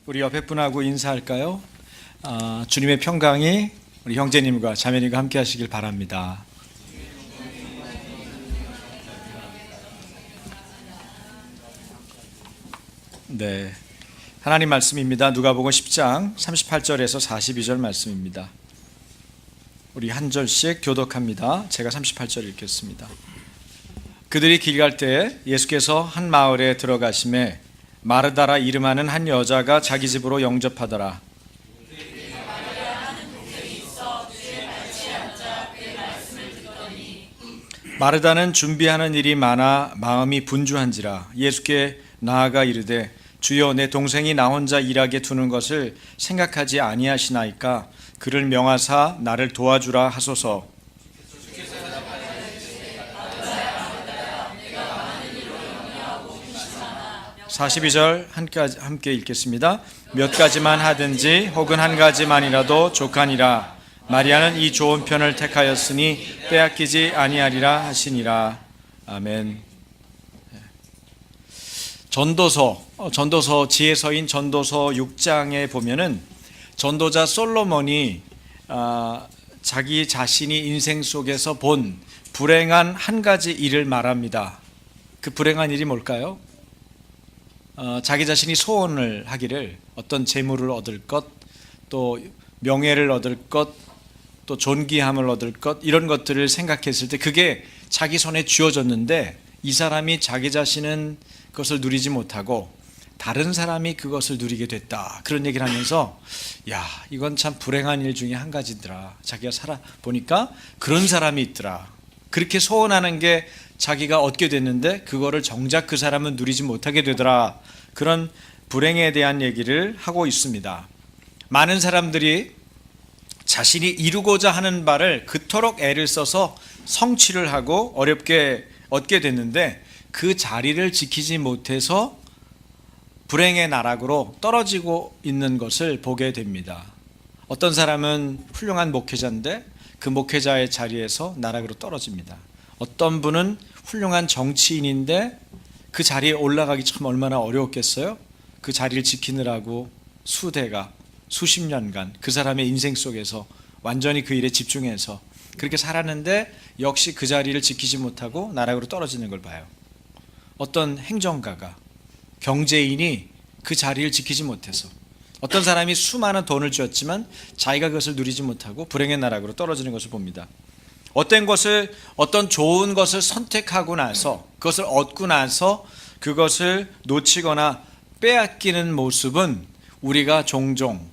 우리 옆에 분하고 인사할까요? 주님의 평강이 우리 형제님과 자매님과 함께 하시길 바랍니다. 네, 하나님 말씀입니다. 누가복음 10장 38절에서 42절 말씀입니다. 우리 한 절씩 교독합니다. 제가 38절 읽겠습니다. 그들이 길 갈 때에 예수께서 한 마을에 들어가심에 마르다라 이름하는 한 여자가 자기 집으로 영접하더라. 마르다는 준비하는 일이 많아 마음이 분주한지라 예수께 나아가 이르되 주여, 내 동생이 나 혼자 일하게 두는 것을 생각하지 아니하시나이까 그를 명하사 나를 도와주라 하소서. 42절 함께 읽겠습니다. 몇 가지만 하든지 혹은 한 가지만이라도 족하니라. 마리아는 이 좋은 편을 택하였으니 빼앗기지 아니하리라 하시니라. 아멘. 전도서 지혜서인 전도서 6장에 보면은 전도자 솔로몬이 자기 자신이 인생 속에서 본 불행한 한 가지 일을 말합니다. 그 불행한 일이 뭘까요? 자기 자신이 소원을 하기를 어떤 재물을 얻을 것, 또 명예를 얻을 것, 또 존귀함을 얻을 것, 이런 것들을 생각했을 때 그게 자기 손에 쥐어졌는데 이 사람이 자기 자신은 그것을 누리지 못하고 다른 사람이 그것을 누리게 됐다, 그런 얘기를 하면서 야, 이건 참 불행한 일 중에 한 가지더라. 자기가 살아보니까 그런 사람이 있더라. 그렇게 소원하는 게 자기가 얻게 됐는데 그거를 정작 그 사람은 누리지 못하게 되더라. 그런 불행에 대한 얘기를 하고 있습니다. 많은 사람들이 자신이 이루고자 하는 바를 그토록 애를 써서 성취를 하고 어렵게 얻게 됐는데 그 자리를 지키지 못해서 불행의 나락으로 떨어지고 있는 것을 보게 됩니다. 어떤 사람은 훌륭한 목회자인데 그 목회자의 자리에서 나락으로 떨어집니다. 어떤 분은 훌륭한 정치인인데 그 자리에 올라가기 참 얼마나 어려웠겠어요? 그 자리를 지키느라고 수대가 수십 년간 그 사람의 인생 속에서 완전히 그 일에 집중해서 그렇게 살았는데 역시 그 자리를 지키지 못하고 나락으로 떨어지는 걸 봐요. 어떤 행정가가, 경제인이 그 자리를 지키지 못해서, 어떤 사람이 수많은 돈을 쥐었지만 자기가 그것을 누리지 못하고 불행의 나락으로 떨어지는 것을 봅니다. 어떤 좋은 것을 선택하고 나서, 그것을 얻고 나서 그것을 놓치거나 빼앗기는 모습은 우리가 종종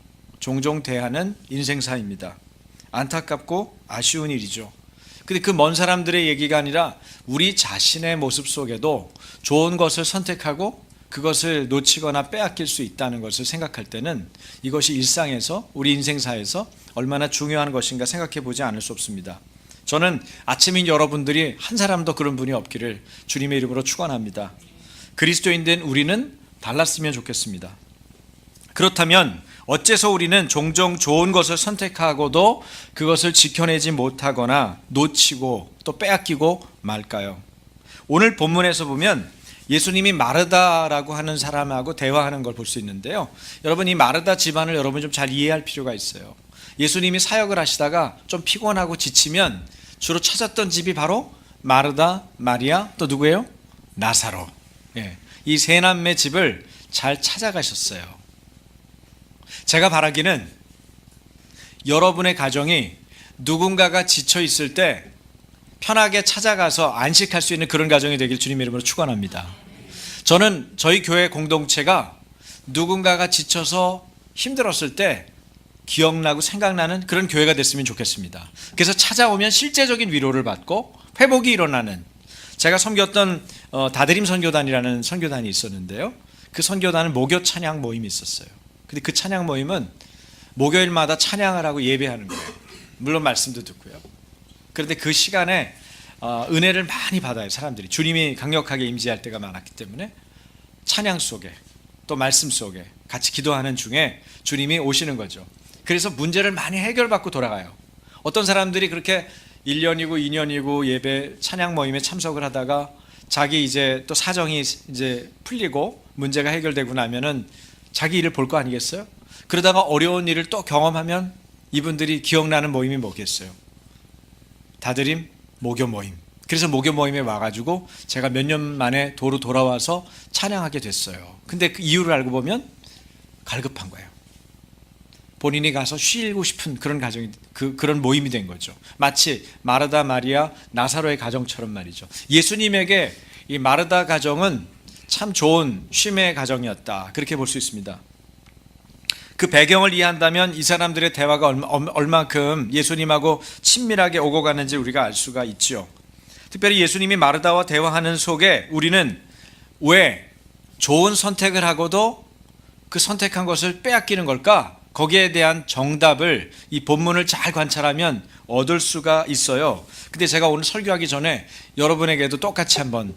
대하는 인생사입니다. 안타깝고 아쉬운 일이죠. 근데 그 먼 사람들의 얘기가 아니라 우리 자신의 모습 속에도 좋은 것을 선택하고 그것을 놓치거나 빼앗길 수 있다는 것을 생각할 때는 이것이 일상에서, 우리 인생사에서 얼마나 중요한 것인가 생각해 보지 않을 수 없습니다. 저는 아침인 여러분들이 한 사람도 그런 분이 없기를 주님의 이름으로 축원합니다. 그리스도인 된 우리는 달랐으면 좋겠습니다. 그렇다면 어째서 우리는 종종 좋은 것을 선택하고도 그것을 지켜내지 못하거나 놓치고 또 빼앗기고 말까요? 오늘 본문에서 보면 예수님이 마르다라고 하는 사람하고 대화하는 걸 볼 수 있는데요. 여러분, 이 마르다 집안을 여러분 좀 잘 이해할 필요가 있어요. 예수님이 사역을 하시다가 좀 피곤하고 지치면 주로 찾았던 집이 바로 마르다, 마리아, 또 누구예요? 나사로. 이 세 남매 집을 잘 찾아가셨어요. 제가 바라기는 여러분의 가정이 누군가가 지쳐 있을 때 편하게 찾아가서 안식할 수 있는 그런 가정이 되길 주님의 이름으로 축원합니다. 저는 저희 교회 공동체가 누군가가 지쳐서 힘들었을 때 기억나고 생각나는 그런 교회가 됐으면 좋겠습니다. 그래서 찾아오면 실제적인 위로를 받고 회복이 일어나는, 제가 섬겼던 다드림 선교단이라는 선교단이 있었는데요. 그 선교단은 목요 찬양 모임이 있었어요. 근데 그 찬양 모임은 목요일마다 찬양을 하고 예배하는 거예요. 물론 말씀도 듣고요. 그런데 그 시간에 은혜를 많이 받아요. 사람들이 주님이 강력하게 임재할 때가 많았기 때문에 찬양 속에 또 말씀 속에 같이 기도하는 중에 주님이 오시는 거죠. 그래서 문제를 많이 해결받고 돌아가요. 어떤 사람들이 그렇게 1년이고 2년이고 예배 찬양 모임에 참석을 하다가 자기 이제 또 사정이 이제 풀리고 문제가 해결되고 나면은 자기 일을 볼 거 아니겠어요? 그러다가 어려운 일을 또 경험하면 이분들이 기억나는 모임이 뭐겠어요? 다드림 모교 모임. 그래서 모교 모임에 와가지고 제가 몇 년 만에 도로 돌아와서 찬양하게 됐어요. 근데 그 이유를 알고 보면 갈급한 거예요. 본인이 가서 쉬고 싶은 그런 가정이 그런 모임이 된 거죠. 마치 마르다 마리아 나사로의 가정처럼 말이죠. 예수님에게 이 마르다 가정은 참 좋은 쉼의 가정이었다. 그렇게 볼 수 있습니다. 그 배경을 이해한다면 이 사람들의 대화가 얼마큼 예수님하고 친밀하게 오고 가는지 우리가 알 수가 있죠. 특별히 예수님이 마르다와 대화하는 속에 우리는 왜 좋은 선택을 하고도 그 선택한 것을 빼앗기는 걸까? 거기에 대한 정답을 이 본문을 잘 관찰하면 얻을 수가 있어요. 근데 제가 오늘 설교하기 전에 여러분에게도 똑같이 한번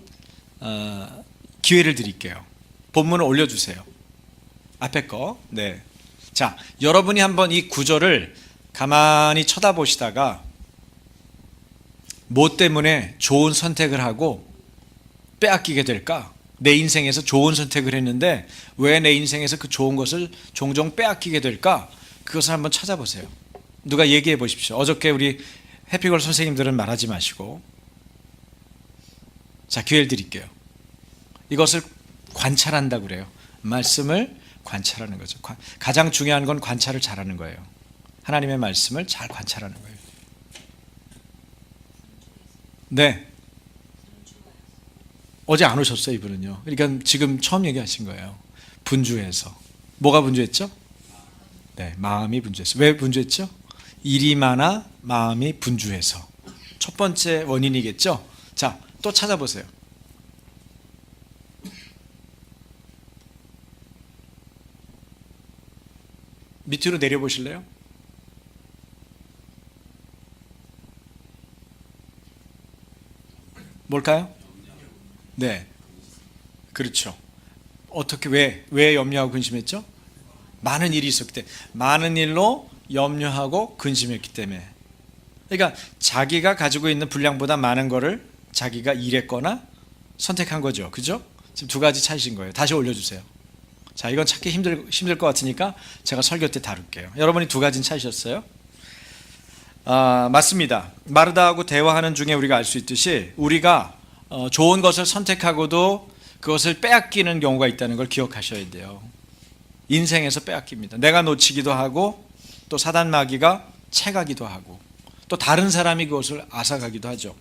기회를 드릴게요. 본문을 올려주세요. 앞에 거. 네. 자, 여러분이 한번 이 구절을 가만히 쳐다보시다가 뭐 때문에 좋은 선택을 하고 빼앗기게 될까? 내 인생에서 좋은 선택을 했는데 왜 내 인생에서 그 좋은 것을 종종 빼앗기게 될까? 그것을 한번 찾아보세요. 누가 얘기해 보십시오. 어저께 우리 해피걸 선생님들은 말하지 마시고. 자, 기회를 드릴게요. 이것을 관찰한다고 그래요. 말씀을 관찰하는 거죠. 가장 중요한 건 관찰을 잘하는 거예요. 하나님의 말씀을 잘 관찰하는 거예요. 네. 어제 안 오셨어요, 이분은요. 그러니까 지금 처음 얘기하신 거예요. 분주해서. 뭐가 분주했죠? 네, 마음이 분주했어요. 왜 분주했죠? 일이 많아 마음이 분주해서. 첫 번째 원인이겠죠? 자, 또 찾아보세요. 밑으로 내려보실래요? 뭘까요? 네. 그렇죠. 어떻게, 왜 염려하고 근심했죠? 많은 일이 있었기 때문에. 많은 일로 염려하고 근심했기 때문에. 그러니까 자기가 가지고 있는 분량보다 많은 거를 자기가 일했거나 선택한 거죠. 그죠? 지금 두 가지 찾으신 거예요. 다시 올려주세요. 자, 이건 찾기 힘들 것 같으니까 제가 설교 때 다룰게요. 여러분이 두 가지는 찾으셨어요? 맞습니다. 마르다하고 대화하는 중에 우리가 알 수 있듯이 우리가 좋은 것을 선택하고도 그것을 빼앗기는 경우가 있다는 걸 기억하셔야 돼요. 인생에서 빼앗깁니다. 내가 놓치기도 하고 또 사단 마귀가 채가기도 하고 또 다른 사람이 그것을 앗아가기도 하죠.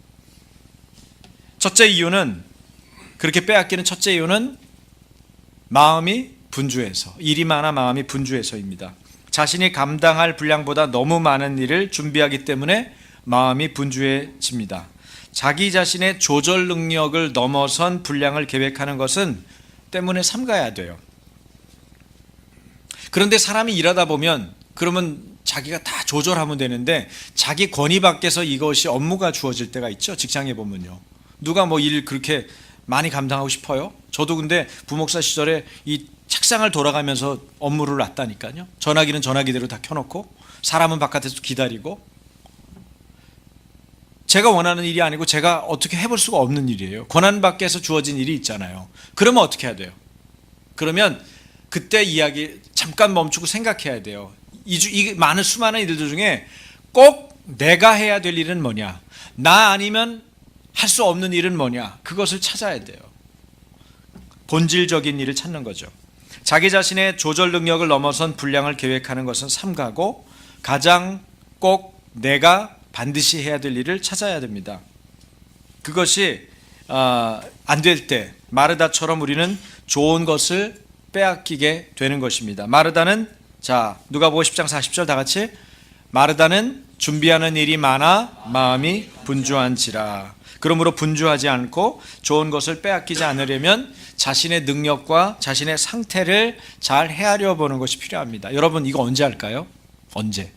첫째 이유는 그렇게 빼앗기는 첫째 이유는 마음이 분주해서, 일이 많아 마음이 분주해서입니다. 자신이 감당할 분량보다 너무 많은 일을 준비하기 때문에 마음이 분주해집니다. 자기 자신의 조절 능력을 넘어선 분량을 계획하는 것은 때문에 삼가야 돼요. 그런데 사람이 일하다 보면 그러면 자기가 다 조절하면 되는데 자기 권위 밖에서 이것이 업무가 주어질 때가 있죠. 직장에 보면요. 누가 뭐 일 그렇게 많이 감당하고 싶어요? 저도 근데 부목사 시절에 이 책상을 돌아가면서 업무를 놨다니까요. 전화기는 전화기대로 다 켜놓고 사람은 바깥에서 기다리고. 제가 원하는 일이 아니고 제가 어떻게 해볼 수가 없는 일이에요. 권한 밖에서 주어진 일이 있잖아요. 그러면 어떻게 해야 돼요? 그러면 그때 이야기 잠깐 멈추고 생각해야 돼요. 이 많은 수많은 일들 중에 꼭 내가 해야 될 일은 뭐냐? 나 아니면 할 수 없는 일은 뭐냐? 그것을 찾아야 돼요. 본질적인 일을 찾는 거죠. 자기 자신의 조절 능력을 넘어선 분량을 계획하는 것은 삼가고 가장 꼭 내가 반드시 해야 될 일을 찾아야 됩니다. 그것이 안 될 때 마르다처럼 우리는 좋은 것을 빼앗기게 되는 것입니다. 마르다는 자 누가복음 10장 40절 다 같이 마르다는 준비하는 일이 많아 마음이 분주한지라. 그러므로 분주하지 않고 좋은 것을 빼앗기지 않으려면 자신의 능력과 자신의 상태를 잘 헤아려 보는 것이 필요합니다. 여러분 이거 언제 할까요? 언제?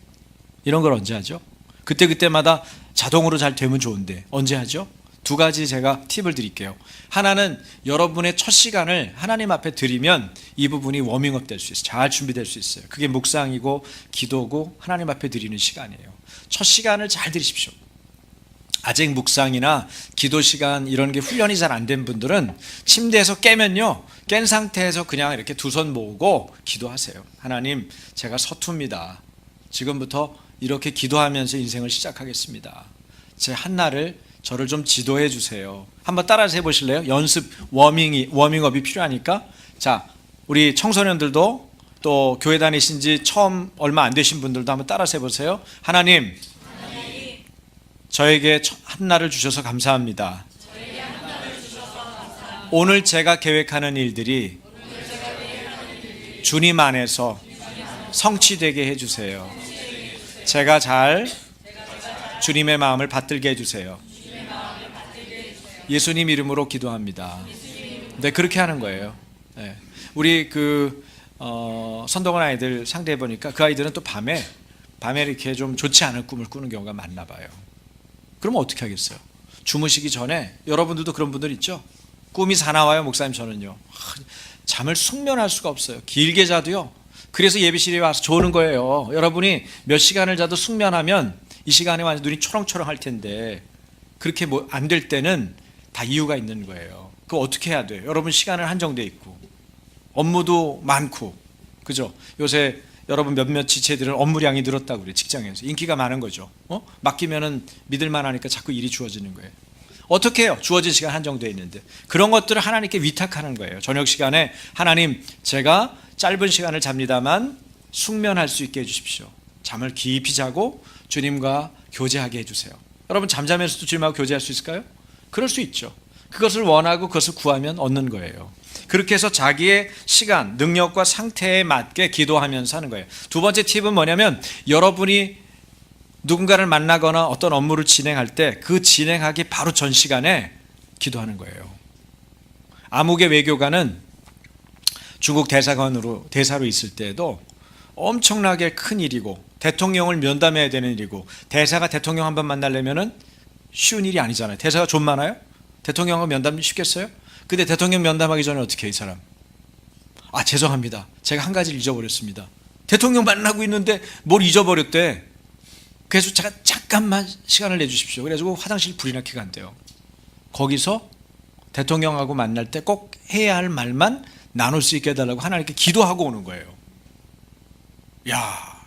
이런 걸 언제 하죠? 그때마다 자동으로 잘 되면 좋은데 언제 하죠? 두 가지 제가 팁을 드릴게요. 하나는 여러분의 첫 시간을 하나님 앞에 드리면 이 부분이 워밍업 될 수 있어요. 잘 준비될 수 있어요. 그게 묵상이고 기도고 하나님 앞에 드리는 시간이에요. 첫 시간을 잘 드리십시오. 아직 묵상이나 기도 시간 이런 게 훈련이 잘 안 된 분들은 침대에서 깨면요, 깬 상태에서 그냥 이렇게 두 손 모으고 기도하세요. 하나님, 제가 서툽니다. 지금부터 이렇게 기도하면서 인생을 시작하겠습니다. 제 한날을 저를 좀 지도해 주세요. 한번 따라서 해보실래요? 연습 워밍업이 필요하니까. 자, 우리 청소년들도 또 교회 다니신 지 처음 얼마 안 되신 분들도 한번 따라서 해보세요. 하나님, 저에게 한날을 주셔서 감사합니다. 오늘 제가 계획하는 일들이 주님 안에서 성취되게 해주세요. 제가 잘 주님의 마음을 받들게 해주세요. 예수님 이름으로 기도합니다. 네, 그렇게 하는 거예요. 네. 우리 선동원 아이들 상대해 보니까 그 아이들은 또 밤에 이렇게 좀 좋지 않은 꿈을 꾸는 경우가 많나 봐요. 그러면 어떻게 하겠어요? 주무시기 전에 여러분들도 그런 분들 있죠? 꿈이 사나워요. 목사님, 저는요, 잠을 숙면할 수가 없어요. 길게 자도요. 그래서 예배실에 와서 조는 거예요. 여러분이 몇 시간을 자도 숙면하면 이 시간에 완전 눈이 초롱초롱 할 텐데, 그렇게 안 될 때는 다 이유가 있는 거예요. 그거 어떻게 해야 돼요? 여러분 시간은 한정돼 있고 업무도 많고, 그죠? 요새 여러분 몇몇 지체들은 업무량이 늘었다고 그래요. 직장에서 인기가 많은 거죠. 맡기면은 믿을만 하니까 자꾸 일이 주어지는 거예요. 어떻게 해요? 주어진 시간 한정되어 있는데. 그런 것들을 하나님께 위탁하는 거예요. 저녁 시간에 하나님, 제가 짧은 시간을 잡니다만 숙면할 수 있게 해주십시오. 잠을 깊이 자고 주님과 교제하게 해주세요. 여러분, 잠자면서도 주님하고 교제할 수 있을까요? 그럴 수 있죠. 그것을 원하고 그것을 구하면 얻는 거예요. 그렇게 해서 자기의 시간, 능력과 상태에 맞게 기도하면서 하는 거예요. 두 번째 팁은 뭐냐면, 여러분이 누군가를 만나거나 어떤 업무를 진행할 때 그 진행하기 바로 전 시간에 기도하는 거예요. 아무개 외교관은 중국 대사로 있을 때에도 엄청나게 큰 일이고 대통령을 면담해야 되는 일이고, 대사가 대통령 한번 만나려면은 쉬운 일이 아니잖아요. 대사가 좀 많아요? 대통령하고 면담 쉽겠어요? 근데 대통령 면담하기 전에 어떻게 해, 이 사람? 죄송합니다. 제가 한 가지를 잊어버렸습니다. 대통령 만나고 있는데 뭘 잊어버렸대. 그래서 제가 잠깐만 시간을 내주십시오. 그래가지고 화장실 불이 나게 간대요. 거기서 대통령하고 만날 때 꼭 해야 할 말만 나눌 수 있게 해달라고 하나님께 기도하고 오는 거예요. 야,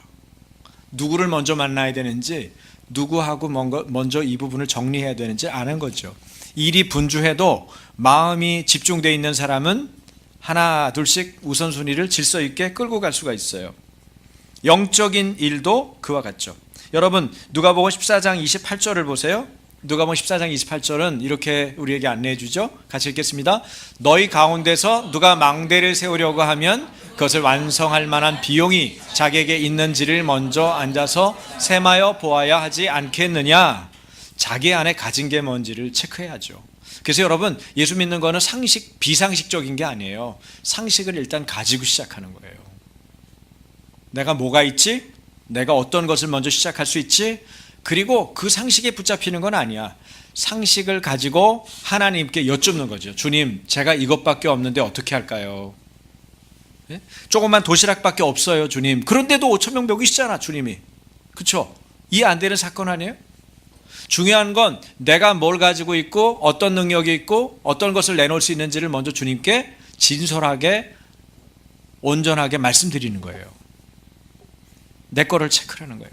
누구를 먼저 만나야 되는지, 누구하고 먼저 이 부분을 정리해야 되는지 아는 거죠. 일이 분주해도 마음이 집중되어 있는 사람은 하나 둘씩 우선순위를 질서 있게 끌고 갈 수가 있어요. 영적인 일도 그와 같죠. 여러분, 누가복음 14장 28절을 보세요. 누가복음 14장 28절은 이렇게 우리에게 안내해 주죠. 같이 읽겠습니다. 너희 가운데서 누가 망대를 세우려고 하면 그것을 완성할 만한 비용이 자기에게 있는지를 먼저 앉아서 셈하여 보아야 하지 않겠느냐. 자기 안에 가진 게 뭔지를 체크해야죠. 그래서 여러분, 예수 믿는 거는 비상식적인 게 아니에요. 상식을 일단 가지고 시작하는 거예요. 내가 뭐가 있지? 내가 어떤 것을 먼저 시작할 수 있지? 그리고 그 상식에 붙잡히는 건 아니야. 상식을 가지고 하나님께 여쭙는 거죠. 주님, 제가 이것밖에 없는데 어떻게 할까요? 예? 조금만 도시락밖에 없어요, 주님. 그런데도 5,000명 먹이시잖아, 주님이. 그렇죠? 이해 안 되는 사건 아니에요? 중요한 건 내가 뭘 가지고 있고 어떤 능력이 있고 어떤 것을 내놓을 수 있는지를 먼저 주님께 진솔하게 온전하게 말씀드리는 거예요. 내 거를 체크하는 거예요.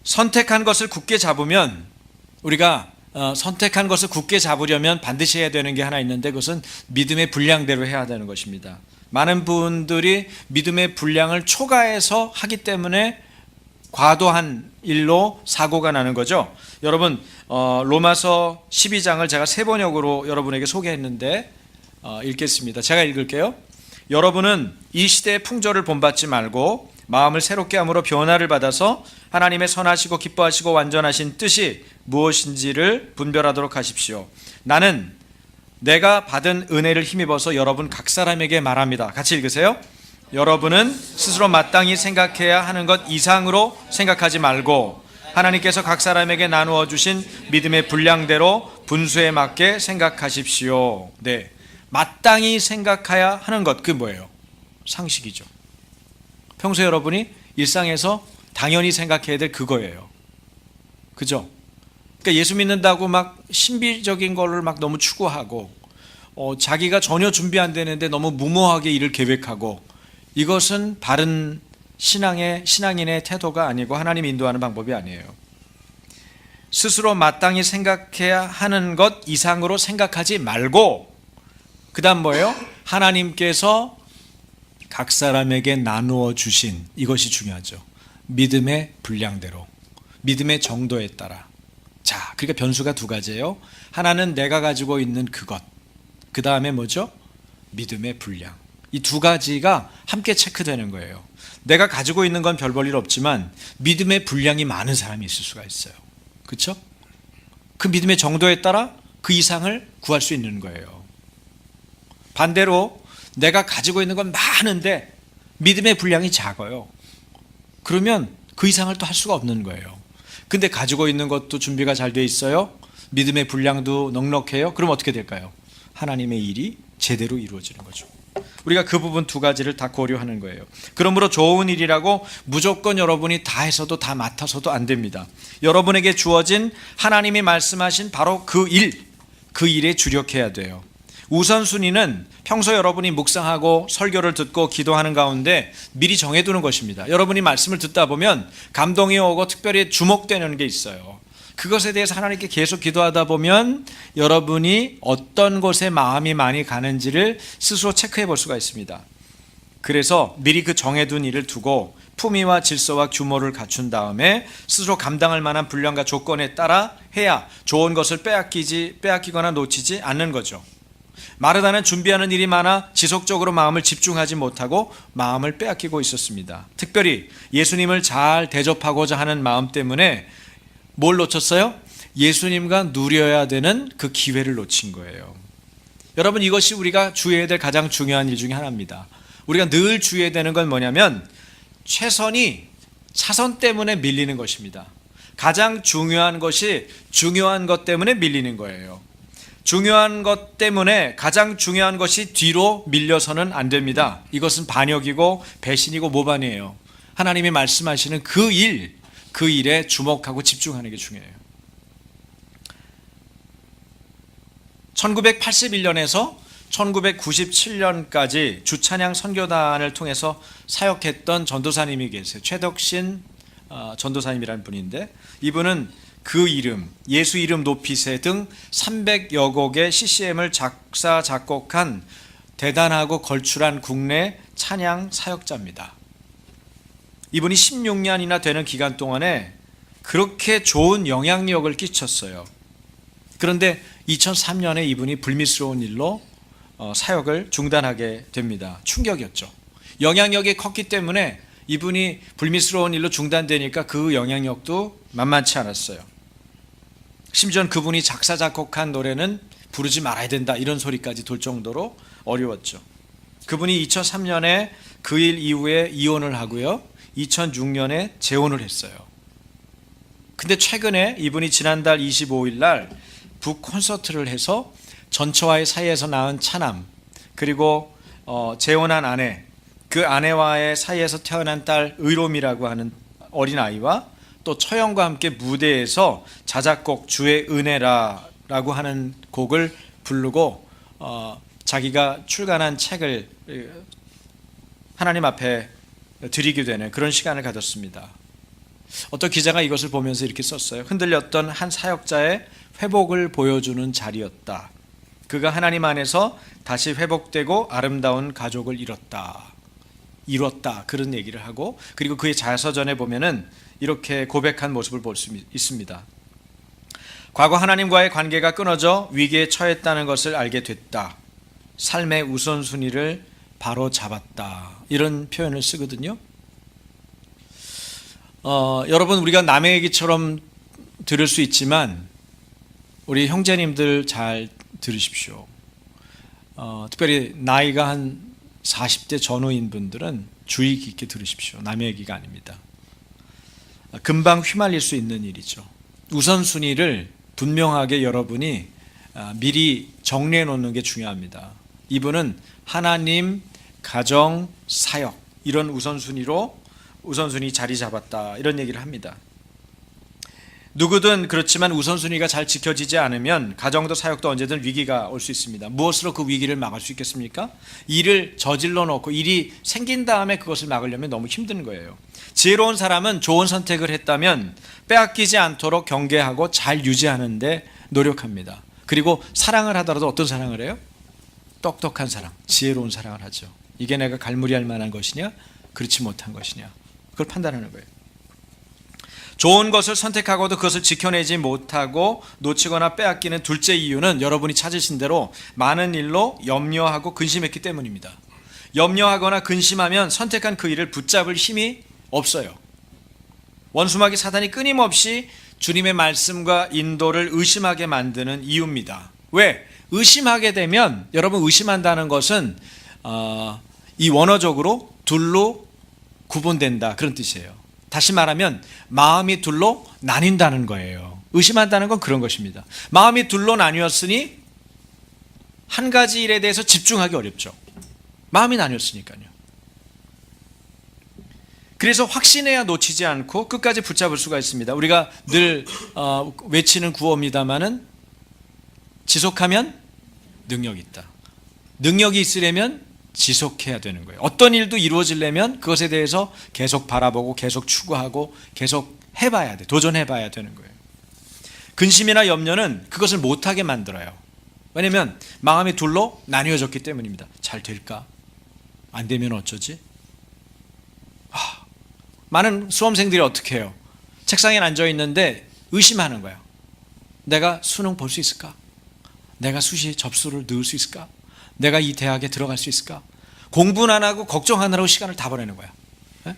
선택한 것을 굳게 잡으면, 우리가 선택한 것을 굳게 잡으려면 반드시 해야 되는 게 하나 있는데, 그것은 믿음의 분량대로 해야 되는 것입니다. 많은 분들이 믿음의 분량을 초과해서 하기 때문에 과도한 일로 사고가 나는 거죠. 여러분, 로마서 12장을 제가 세 번역으로 여러분에게 소개했는데 읽겠습니다. 제가 읽을게요. 여러분은 이 시대의 풍조를 본받지 말고 마음을 새롭게 함으로 변화를 받아서 하나님의 선하시고 기뻐하시고 완전하신 뜻이 무엇인지를 분별하도록 하십시오. 나는 내가 받은 은혜를 힘입어서 여러분 각 사람에게 말합니다. 같이 읽으세요. 여러분은 스스로 마땅히 생각해야 하는 것 이상으로 생각하지 말고 하나님께서 각 사람에게 나누어 주신 믿음의 분량대로 분수에 맞게 생각하십시오. 네, 마땅히 생각해야 하는 것, 그게 뭐예요? 상식이죠. 평소에 여러분이 일상에서 당연히 생각해야 될 그거예요. 그죠? 그러니까 예수 믿는다고 막 신비적인 거를 막 너무 추구하고 자기가 전혀 준비 안 되는데 너무 무모하게 일을 계획하고, 이것은 바른 신앙인의 태도가 아니고 하나님 인도하는 방법이 아니에요. 스스로 마땅히 생각해야 하는 것 이상으로 생각하지 말고, 그 다음 뭐예요? 하나님께서 각 사람에게 나누어 주신, 이것이 중요하죠. 믿음의 분량대로, 믿음의 정도에 따라. 자, 그러니까 변수가 두 가지예요. 하나는 내가 가지고 있는 그것, 그 다음에 뭐죠? 믿음의 분량. 이 두 가지가 함께 체크되는 거예요. 내가 가지고 있는 건 별 볼 일 없지만 믿음의 분량이 많은 사람이 있을 수가 있어요. 그렇죠? 그 믿음의 정도에 따라 그 이상을 구할 수 있는 거예요. 반대로 내가 가지고 있는 건 많은데 믿음의 분량이 작아요. 그러면 그 이상을 또 할 수가 없는 거예요. 근데 가지고 있는 것도 준비가 잘 돼 있어요. 믿음의 분량도 넉넉해요. 그럼 어떻게 될까요? 하나님의 일이 제대로 이루어지는 거죠. 우리가 그 부분 두 가지를 다 고려하는 거예요. 그러므로 좋은 일이라고 무조건 여러분이 다 해서도 다 맡아서도 안 됩니다. 여러분에게 주어진 하나님이 말씀하신 바로 그 일에 주력해야 돼요. 우선순위는 평소 여러분이 묵상하고 설교를 듣고 기도하는 가운데 미리 정해두는 것입니다. 여러분이 말씀을 듣다 보면 감동이 오고 특별히 주목되는 게 있어요. 그것에 대해서 하나님께 계속 기도하다 보면 여러분이 어떤 곳에 마음이 많이 가는지를 스스로 체크해 볼 수가 있습니다. 그래서 미리 그 정해둔 일을 두고 품위와 질서와 규모를 갖춘 다음에 스스로 감당할 만한 분량과 조건에 따라 해야 좋은 것을 빼앗기거나 놓치지 않는 거죠. 마르다는 준비하는 일이 많아 지속적으로 마음을 집중하지 못하고 마음을 빼앗기고 있었습니다. 특별히 예수님을 잘 대접하고자 하는 마음 때문에 뭘 놓쳤어요? 예수님과 누려야 되는 그 기회를 놓친 거예요. 여러분, 이것이 우리가 주의해야 될 가장 중요한 일 중에 하나입니다. 우리가 늘 주의해야 되는 건 뭐냐면 최선이 차선 때문에 밀리는 것입니다. 가장 중요한 것이 중요한 것 때문에 밀리는 거예요. 중요한 것 때문에 가장 중요한 것이 뒤로 밀려서는 안 됩니다. 이것은 반역이고 배신이고 모반이에요. 하나님이 말씀하시는 그 일에 주목하고 집중하는 게 중요해요. 1981년에서 1997년까지 주찬양 선교단을 통해서 사역했던 전도사님이 계세요. 최덕신 전도사님이라는 분인데, 이분은 그 이름, 예수 이름 높이세 등 300여 곡의 CCM을 작사 작곡한 대단하고 걸출한 국내 찬양 사역자입니다. 이분이 16년이나 되는 기간 동안에 그렇게 좋은 영향력을 끼쳤어요. 그런데 2003년에 이분이 불미스러운 일로 사역을 중단하게 됩니다. 충격이었죠. 영향력이 컸기 때문에 이분이 불미스러운 일로 중단되니까 그 영향력도 만만치 않았어요. 심지어 그분이 작사 작곡한 노래는 부르지 말아야 된다, 이런 소리까지 돌 정도로 어려웠죠. 그분이 2003년에 그 일 이후에 이혼을 하고요, 2006년에 재혼을 했어요. 근데 최근에 이분이 지난달 25일 날 북 콘서트를 해서 전처와의 사이에서 낳은 차남, 그리고 재혼한 아내, 그 아내와의 사이에서 태어난 딸 의롬이라고 하는 어린아이와 또 처형과 함께 무대에서 자작곡 주의 은혜라라고 하는 곡을 부르고 자기가 출간한 책을 하나님 앞에 드리게 되는 그런 시간을 가졌습니다. 어떤 기자가 이것을 보면서 이렇게 썼어요. 흔들렸던 한 사역자의 회복을 보여주는 자리였다. 그가 하나님 안에서 다시 회복되고 아름다운 가족을 이뤘다, 그런 얘기를 하고, 그리고 그의 자서전에 보면은 이렇게 고백한 모습을 볼 수 있습니다. 과거 하나님과의 관계가 끊어져 위기에 처했다는 것을 알게 됐다. 삶의 우선순위를 바로 잡았다, 이런 표현을 쓰거든요. 여러분, 우리가 남의 얘기처럼 들을 수 있지만 우리 형제님들 잘 들으십시오. 특별히 나이가 한 40대 전후인 분들은 주의 깊게 들으십시오. 남의 얘기가 아닙니다. 금방 휘말릴 수 있는 일이죠. 우선순위를 분명하게 여러분이 미리 정리해 놓는 게 중요합니다. 이분은 하나님, 가정, 사역, 이런 우선순위로 우선순위 자리 잡았다 이런 얘기를 합니다. 누구든 그렇지만 우선순위가 잘 지켜지지 않으면 가정도 사역도 언제든 위기가 올 수 있습니다. 무엇으로 그 위기를 막을 수 있겠습니까? 일을 저질러 놓고 일이 생긴 다음에 그것을 막으려면 너무 힘든 거예요. 지혜로운 사람은 좋은 선택을 했다면 빼앗기지 않도록 경계하고 잘 유지하는 데 노력합니다. 그리고 사랑을 하더라도 어떤 사랑을 해요? 똑똑한 사랑, 지혜로운 사랑을 하죠. 이게 내가 갈무리할 만한 것이냐 그렇지 못한 것이냐 그걸 판단하는 거예요. 좋은 것을 선택하고도 그것을 지켜내지 못하고 놓치거나 빼앗기는 둘째 이유는 여러분이 찾으신 대로 많은 일로 염려하고 근심했기 때문입니다. 염려하거나 근심하면 선택한 그 일을 붙잡을 힘이 없어요. 원수마귀 사단이 끊임없이 주님의 말씀과 인도를 의심하게 만드는 이유입니다. 왜? 의심하게 되면, 여러분 의심한다는 것은 이 원어적으로 둘로 구분된다 그런 뜻이에요. 다시 말하면 마음이 둘로 나뉜다는 거예요. 의심한다는 건 그런 것입니다. 마음이 둘로 나뉘었으니 한 가지 일에 대해서 집중하기 어렵죠. 마음이 나뉘었으니까요. 그래서 확신해야 놓치지 않고 끝까지 붙잡을 수가 있습니다. 우리가 늘 외치는 구호입니다마는 지속하면 능력이 있다. 능력이 있으려면 지속해야 되는 거예요. 어떤 일도 이루어지려면 그것에 대해서 계속 바라보고 계속 추구하고 계속 해봐야 돼. 도전해봐야 되는 거예요. 근심이나 염려는 그것을 못하게 만들어요. 왜냐하면 마음이 둘로 나뉘어졌기 때문입니다. 잘 될까? 안 되면 어쩌지? 많은 수험생들이 어떻게 해요? 책상에 앉아있는데 의심하는 거예요. 내가 수능 볼 수 있을까? 내가 수시에 접수를 넣을 수 있을까? 내가 이 대학에 들어갈 수 있을까? 공부는 안 하고 걱정하느라고 시간을 다 보내는 거야. 네?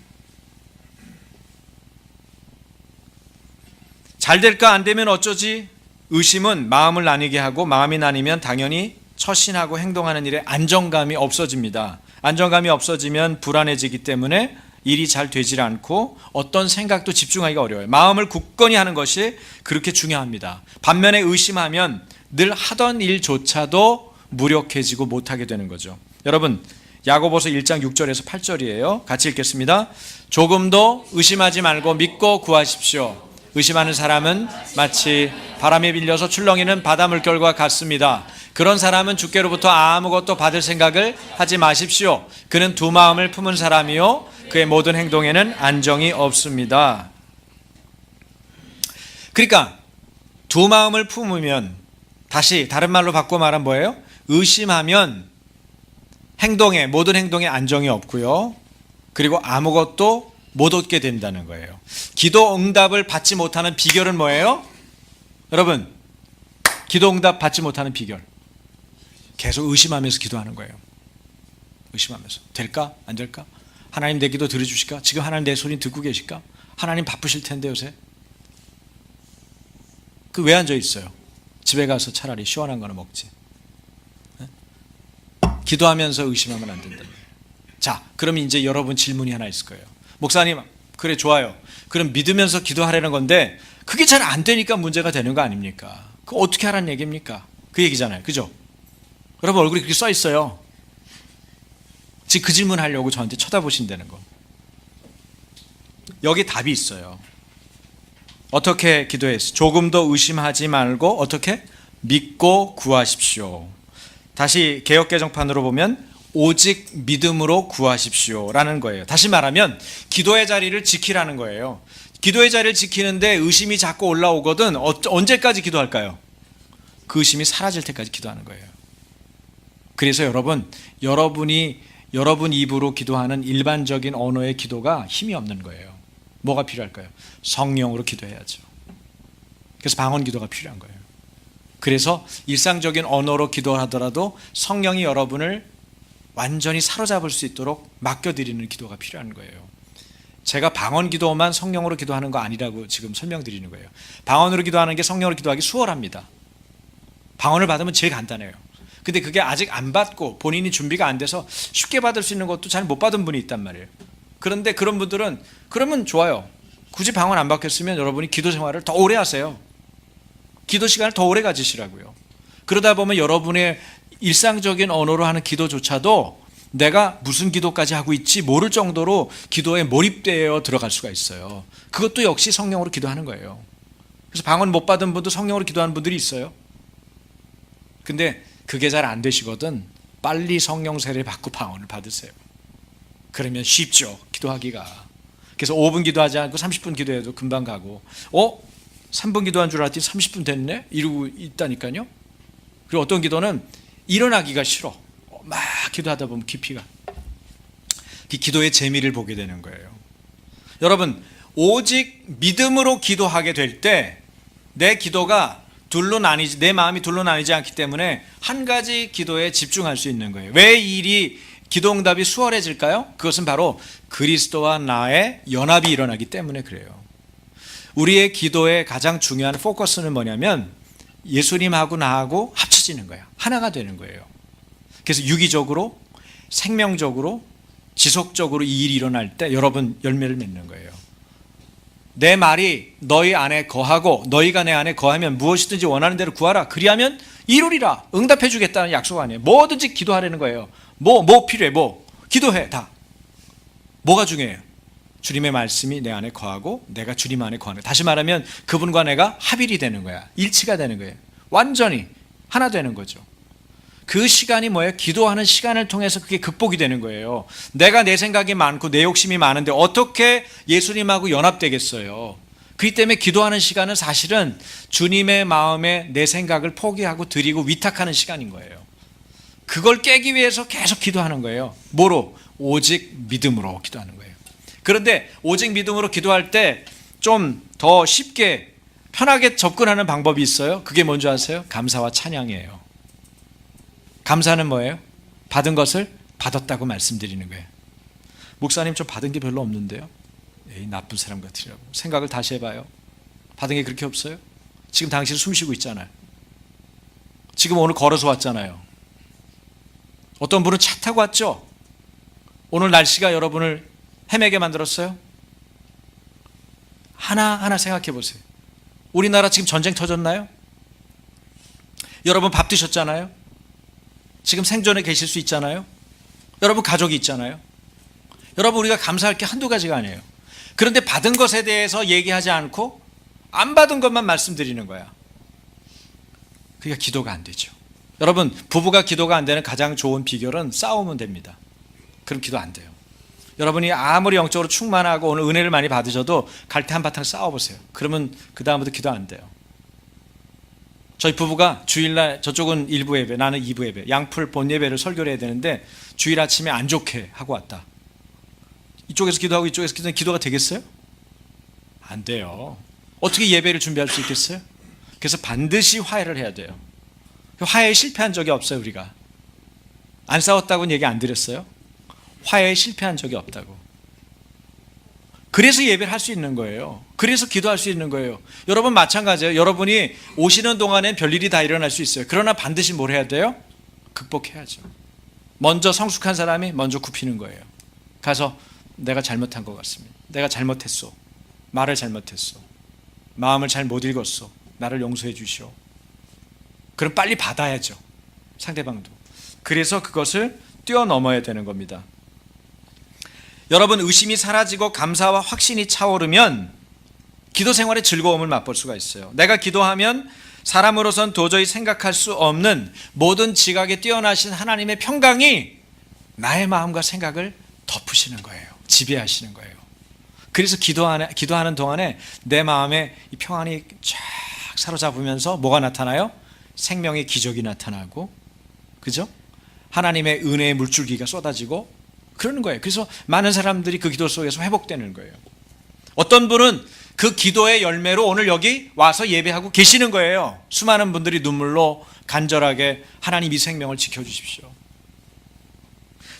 잘 될까 안 되면 어쩌지? 의심은 마음을 나뉘게 하고 마음이 나뉘면 당연히 처신하고 행동하는 일에 안정감이 없어집니다. 안정감이 없어지면 불안해지기 때문에 일이 잘 되질 않고 어떤 생각도 집중하기가 어려워요. 마음을 굳건히 하는 것이 그렇게 중요합니다. 반면에 의심하면 늘 하던 일조차도 무력해지고 못하게 되는 거죠. 여러분 야고보서 1장 6절에서 8절이에요. 같이 읽겠습니다. 조금도 의심하지 말고 믿고 구하십시오. 의심하는 사람은 마치 바람에 빌려서 출렁이는 바다 물결과 같습니다. 그런 사람은 주께로부터 아무것도 받을 생각을 하지 마십시오. 그는 두 마음을 품은 사람이요 그의 모든 행동에는 안정이 없습니다. 그러니까 두 마음을 품으면, 다시 다른 말로 바꿔 말하면 뭐예요? 의심하면 모든 행동에 안정이 없고요. 그리고 아무것도 못 얻게 된다는 거예요. 기도 응답을 받지 못하는 비결은 뭐예요? 여러분, 기도 응답 받지 못하는 비결. 계속 의심하면서 기도하는 거예요. 의심하면서. 될까? 안 될까? 하나님 내 기도 들어주실까? 지금 하나님 내 소리 듣고 계실까? 하나님 바쁘실 텐데 요새. 그 왜 앉아 있어요? 집에 가서 차라리 시원한 거나 먹지. 네? 기도하면서 의심하면 안 된다. 자, 그럼 이제 여러분 질문이 하나 있을 거예요. 목사님, 그래 좋아요. 그럼 믿으면서 기도하라는 건데 그게 잘 안 되니까 문제가 되는 거 아닙니까? 그거 어떻게 하라는 얘기입니까? 그 얘기잖아요. 그죠? 여러분 얼굴이 그렇게 써 있어요. 지금 그 질문 하려고 저한테 쳐다보신다는 거. 여기 답이 있어요. 어떻게 기도했어? 조금도 의심하지 말고 어떻게? 믿고 구하십시오. 다시 개역개정판으로 보면 오직 믿음으로 구하십시오 라는 거예요. 다시 말하면 기도의 자리를 지키라는 거예요. 기도의 자리를 지키는데 의심이 자꾸 올라오거든 언제까지 기도할까요? 그 의심이 사라질 때까지 기도하는 거예요. 그래서 여러분 입으로 기도하는 일반적인 언어의 기도가 힘이 없는 거예요. 뭐가 필요할까요? 성령으로 기도해야죠. 그래서 방언 기도가 필요한 거예요. 그래서 일상적인 언어로 기도하더라도 성령이 여러분을 완전히 사로잡을 수 있도록 맡겨드리는 기도가 필요한 거예요. 제가 방언 기도만 성령으로 기도하는 거 아니라고 지금 설명드리는 거예요. 방언으로 기도하는 게 성령으로 기도하기 수월합니다. 방언을 받으면 제일 간단해요. 근데 그게 아직 안 받고 본인이 준비가 안 돼서 쉽게 받을 수 있는 것도 잘 못 받은 분이 있단 말이에요. 그런데 그런 분들은 그러면 좋아요. 굳이 방언 안 받겠으면 여러분이 기도 생활을 더 오래 하세요. 기도 시간을 더 오래 가지시라고요. 그러다 보면 여러분의 일상적인 언어로 하는 기도조차도 내가 무슨 기도까지 하고 있지 모를 정도로 기도에 몰입되어 들어갈 수가 있어요. 그것도 역시 성령으로 기도하는 거예요. 그래서 방언 못 받은 분도 성령으로 기도하는 분들이 있어요. 근데 그게 잘 안 되시거든 빨리 성령 세례를 받고 방언을 받으세요. 그러면 쉽죠, 기도하기가. 그래서 5분 기도하지 않고 30분 기도해도 금방 가고 3분 기도한 줄 알았더니 30분 됐네? 이러고 있다니까요. 그리고 어떤 기도는 일어나기가 싫어. 막 기도하다 보면 깊이가. 기도의 재미를 보게 되는 거예요. 여러분, 오직 믿음으로 기도하게 될 때 내 기도가 내 마음이 둘로 나뉘지 않기 때문에 한 가지 기도에 집중할 수 있는 거예요. 왜 이 일이 기도 응답이 수월해질까요? 그것은 바로 그리스도와 나의 연합이 일어나기 때문에 그래요. 우리의 기도의 가장 중요한 포커스는 뭐냐면 예수님하고 나하고 합쳐지는 거예요. 하나가 되는 거예요. 그래서 유기적으로, 생명적으로, 지속적으로 이 일이 일어날 때 여러분 열매를 맺는 거예요. 내 말이 너희 안에 거하고 너희가 내 안에 거하면 무엇이든지 원하는 대로 구하라. 그리하면 이루리라. 응답해 주겠다는 약속 아니에요. 뭐든지 기도하라는 거예요. 뭐 필요해? 기도해. 다. 뭐가 중요해요? 주님의 말씀이 내 안에 거하고 내가 주님 안에 거하는 거예요. 다시 말하면 그분과 내가 합일이 되는 거야. 일치가 되는 거예요. 완전히 하나 되는 거죠. 그 시간이 뭐예요? 기도하는 시간을 통해서 그게 극복이 되는 거예요. 내가 내 생각이 많고 내 욕심이 많은데 어떻게 예수님하고 연합되겠어요? 그렇기 때문에 기도하는 시간은 사실은 주님의 마음에 내 생각을 포기하고 드리고 위탁하는 시간인 거예요. 그걸 깨기 위해서 계속 기도하는 거예요. 뭐로? 오직 믿음으로 기도하는 거예요. 그런데 오직 믿음으로 기도할 때 좀 더 쉽게 편하게 접근하는 방법이 있어요. 그게 뭔지 아세요? 감사와 찬양이에요. 감사는 뭐예요? 받은 것을 받았다고 말씀드리는 거예요. 목사님 좀 받은 게 별로 없는데요. 에이, 나쁜 사람 같으라고. 생각을 다시 해봐요. 받은 게 그렇게 없어요? 지금 당신 숨 쉬고 있잖아요. 지금 오늘 걸어서 왔잖아요. 어떤 분은 차 타고 왔죠? 오늘 날씨가 여러분을 헤매게 만들었어요? 하나하나 생각해 보세요. 우리나라 지금 전쟁 터졌나요? 여러분 밥 드셨잖아요? 지금 생존에 계실 수 있잖아요. 여러분 가족이 있잖아요. 여러분 우리가 감사할 게 한두 가지가 아니에요. 그런데 받은 것에 대해서 얘기하지 않고 안 받은 것만 말씀드리는 거야. 그게 기도가 안 되죠. 여러분 부부가 기도가 안 되는 가장 좋은 비결은 싸우면 됩니다. 그럼 기도 안 돼요. 여러분이 아무리 영적으로 충만하고 오늘 은혜를 많이 받으셔도 갈 때 한바탕 싸워보세요. 그러면 그 다음부터 기도 안 돼요. 저희 부부가 주일날 저쪽은 1부 예배, 나는 2부 예배, 양풀 본 예배를 설교를 해야 되는데 주일 아침에 안 좋게 하고 왔다. 이쪽에서 기도하고 이쪽에서 기도하면 기도가 되겠어요? 안 돼요. 어떻게 예배를 준비할 수 있겠어요? 그래서 반드시 화해를 해야 돼요. 화해에 실패한 적이 없어요. 우리가 안 싸웠다고는 얘기 안 드렸어요? 화해에 실패한 적이 없다고. 그래서 예배를 할 수 있는 거예요. 그래서 기도할 수 있는 거예요. 여러분 마찬가지예요. 여러분이 오시는 동안엔 별일이 다 일어날 수 있어요. 그러나 반드시 뭘 해야 돼요? 극복해야죠. 먼저 성숙한 사람이 먼저 굽히는 거예요. 가서 내가 잘못한 것 같습니다. 내가 잘못했어. 말을 잘못했어. 마음을 잘 못 읽었어. 나를 용서해 주시오. 그럼 빨리 받아야죠. 상대방도. 그래서 그것을 뛰어넘어야 되는 겁니다. 여러분 의심이 사라지고 감사와 확신이 차오르면 기도 생활의 즐거움을 맛볼 수가 있어요. 내가 기도하면 사람으로선 도저히 생각할 수 없는 모든 지각에 뛰어나신 하나님의 평강이 나의 마음과 생각을 덮으시는 거예요. 지배하시는 거예요. 그래서 기도하는 동안에 내 마음에 이 평안이 쫙 사로잡으면서 뭐가 나타나요? 생명의 기적이 나타나고, 그죠? 하나님의 은혜의 물줄기가 쏟아지고 그러는 거예요. 그래서 많은 사람들이 그 기도 속에서 회복되는 거예요. 어떤 분은 그 기도의 열매로 오늘 여기 와서 예배하고 계시는 거예요. 수많은 분들이 눈물로 간절하게 하나님 이 생명을 지켜주십시오.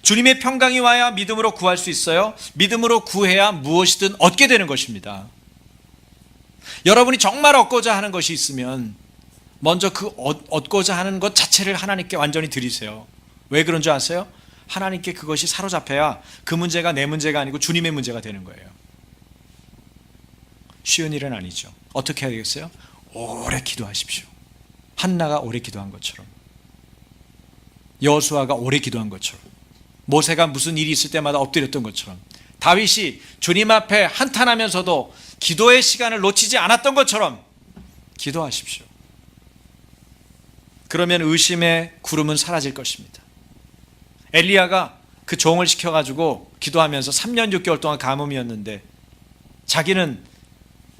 주님의 평강이 와야 믿음으로 구할 수 있어요. 믿음으로 구해야 무엇이든 얻게 되는 것입니다. 여러분이 정말 얻고자 하는 것이 있으면 먼저 그 얻고자 하는 것 자체를 하나님께 완전히 드리세요. 왜 그런 줄 아세요? 하나님께 그것이 사로잡혀야 그 문제가 내 문제가 아니고 주님의 문제가 되는 거예요. 쉬운 일은 아니죠. 어떻게 해야 되겠어요? 오래 기도하십시오. 한나가 오래 기도한 것처럼, 여호수아가 오래 기도한 것처럼. 모세가 무슨 일이 있을 때마다 엎드렸던 것처럼, 다윗이 주님 앞에 한탄하면서도 기도의 시간을 놓치지 않았던 것처럼 기도하십시오. 그러면 의심의 구름은 사라질 것입니다. 엘리야가 그 종을 시켜가지고 기도하면서 3년 6개월 동안 가뭄이었는데 자기는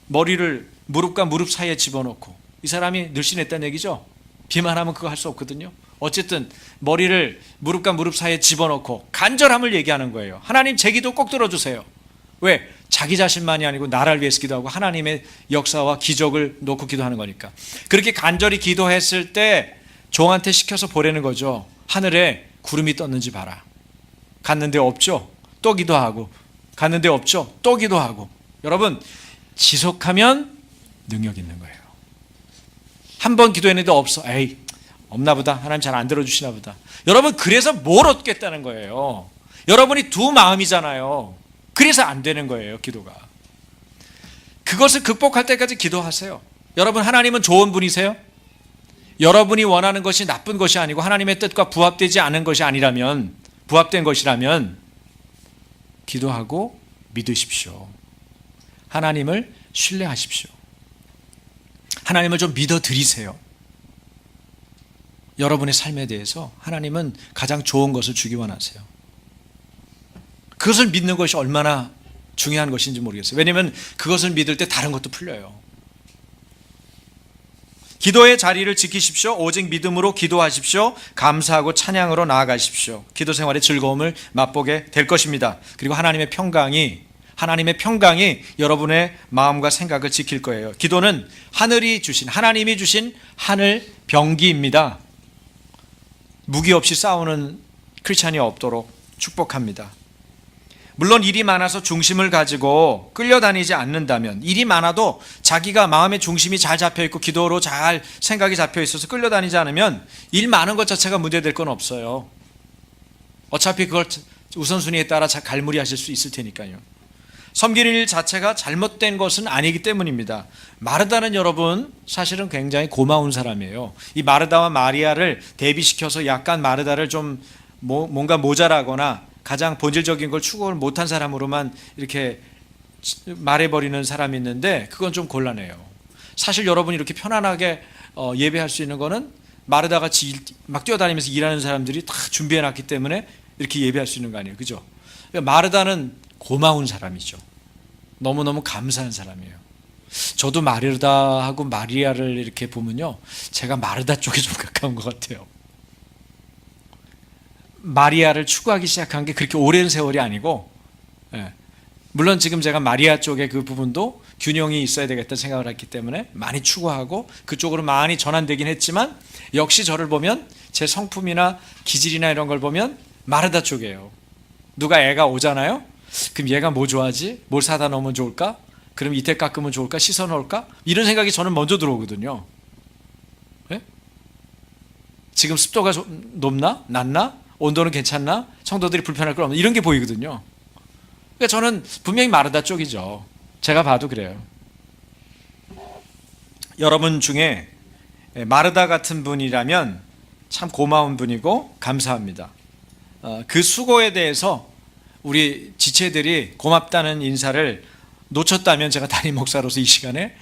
머리를 무릎과 무릎 사이에 집어넣고, 이 사람이 늘씬했다는 얘기죠. 비만 하면 그거 할 수 없거든요. 어쨌든 머리를 무릎과 무릎 사이에 집어넣고 간절함을 얘기하는 거예요. 하나님, 제 기도 꼭 들어주세요. 왜? 자기 자신만이 아니고 나라를 위해서 기도하고 하나님의 역사와 기적을 놓고 기도하는 거니까. 그렇게 간절히 기도했을 때 종한테 시켜서 보내는 거죠. 하늘에 구름이 떴는지 봐라. 갔는데 없죠? 또 기도하고. 갔는데 없죠? 또 기도하고. 여러분, 지속하면 능력 있는 거예요. 한 번 기도했는데 없어. 에이, 없나 보다. 하나님 잘 안 들어주시나 보다. 여러분, 그래서 뭘 얻겠다는 거예요? 여러분이 두 마음이잖아요. 그래서 안 되는 거예요, 기도가. 그것을 극복할 때까지 기도하세요. 여러분, 하나님은 좋은 분이세요? 여러분이 원하는 것이 나쁜 것이 아니고 하나님의 뜻과 부합되지 않은 것이 아니라면, 부합된 것이라면 기도하고 믿으십시오. 하나님을 신뢰하십시오. 하나님을 좀 믿어드리세요. 여러분의 삶에 대해서 하나님은 가장 좋은 것을 주기 원하세요. 그것을 믿는 것이 얼마나 중요한 것인지 모르겠어요. 왜냐하면 그것을 믿을 때 다른 것도 풀려요. 기도의 자리를 지키십시오. 오직 믿음으로 기도하십시오. 감사하고 찬양으로 나아가십시오. 기도 생활의 즐거움을 맛보게 될 것입니다. 그리고 하나님의 평강이 여러분의 마음과 생각을 지킬 거예요. 기도는 하나님이 주신 하늘 병기입니다. 무기 없이 싸우는 크리스찬이 없도록 축복합니다. 물론 일이 많아서 중심을 가지고 끌려다니지 않는다면, 일이 많아도 자기가 마음의 중심이 잘 잡혀있고 기도로 잘 생각이 잡혀있어서 끌려다니지 않으면 일 많은 것 자체가 문제될 건 없어요. 어차피 그걸 우선순위에 따라 갈무리하실 수 있을 테니까요. 섬기는 일 자체가 잘못된 것은 아니기 때문입니다. 마르다는 여러분 사실은 굉장히 고마운 사람이에요. 이 마르다와 마리아를 대비시켜서 약간 마르다를 좀 뭔가 모자라거나 가장 본질적인 걸 추구를 못한 사람으로만 이렇게 말해버리는 사람이 있는데, 그건 좀 곤란해요. 사실 여러분이 이렇게 편안하게 예배할 수 있는 거는 마르다같이 막 뛰어다니면서 일하는 사람들이 다 준비해놨기 때문에 이렇게 예배할 수 있는 거 아니에요, 그죠? 마르다는 고마운 사람이죠. 너무너무 감사한 사람이에요. 저도 마르다하고 마리아를 이렇게 보면요, 제가 마르다 쪽에 좀 가까운 것 같아요. 마리아를 추구하기 시작한 게 그렇게 오랜 세월이 아니고, 물론 지금 제가 마리아 쪽의 그 부분도 균형이 있어야 되겠다 생각을 했기 때문에 많이 추구하고 그쪽으로 많이 전환되긴 했지만, 역시 저를 보면 제 성품이나 기질이나 이런 걸 보면 마르다 쪽이에요. 누가 애가 오잖아요? 그럼 얘가 뭐 좋아하지? 뭘 사다 놓으면 좋을까? 그럼 이때 깎으면 좋을까? 씻어 놓을까? 이런 생각이 저는 먼저 들어오거든요. 네? 지금 습도가 높나? 낮나? 온도는 괜찮나? 성도들이 불편할 건 없나? 이런 게 보이거든요. 그러니까 저는 분명히 마르다 쪽이죠. 제가 봐도 그래요. 여러분 중에 마르다 같은 분이라면 참 고마운 분이고 감사합니다. 그 수고에 대해서 우리 지체들이 고맙다는 인사를 놓쳤다면 제가 담임 목사로서 이 시간에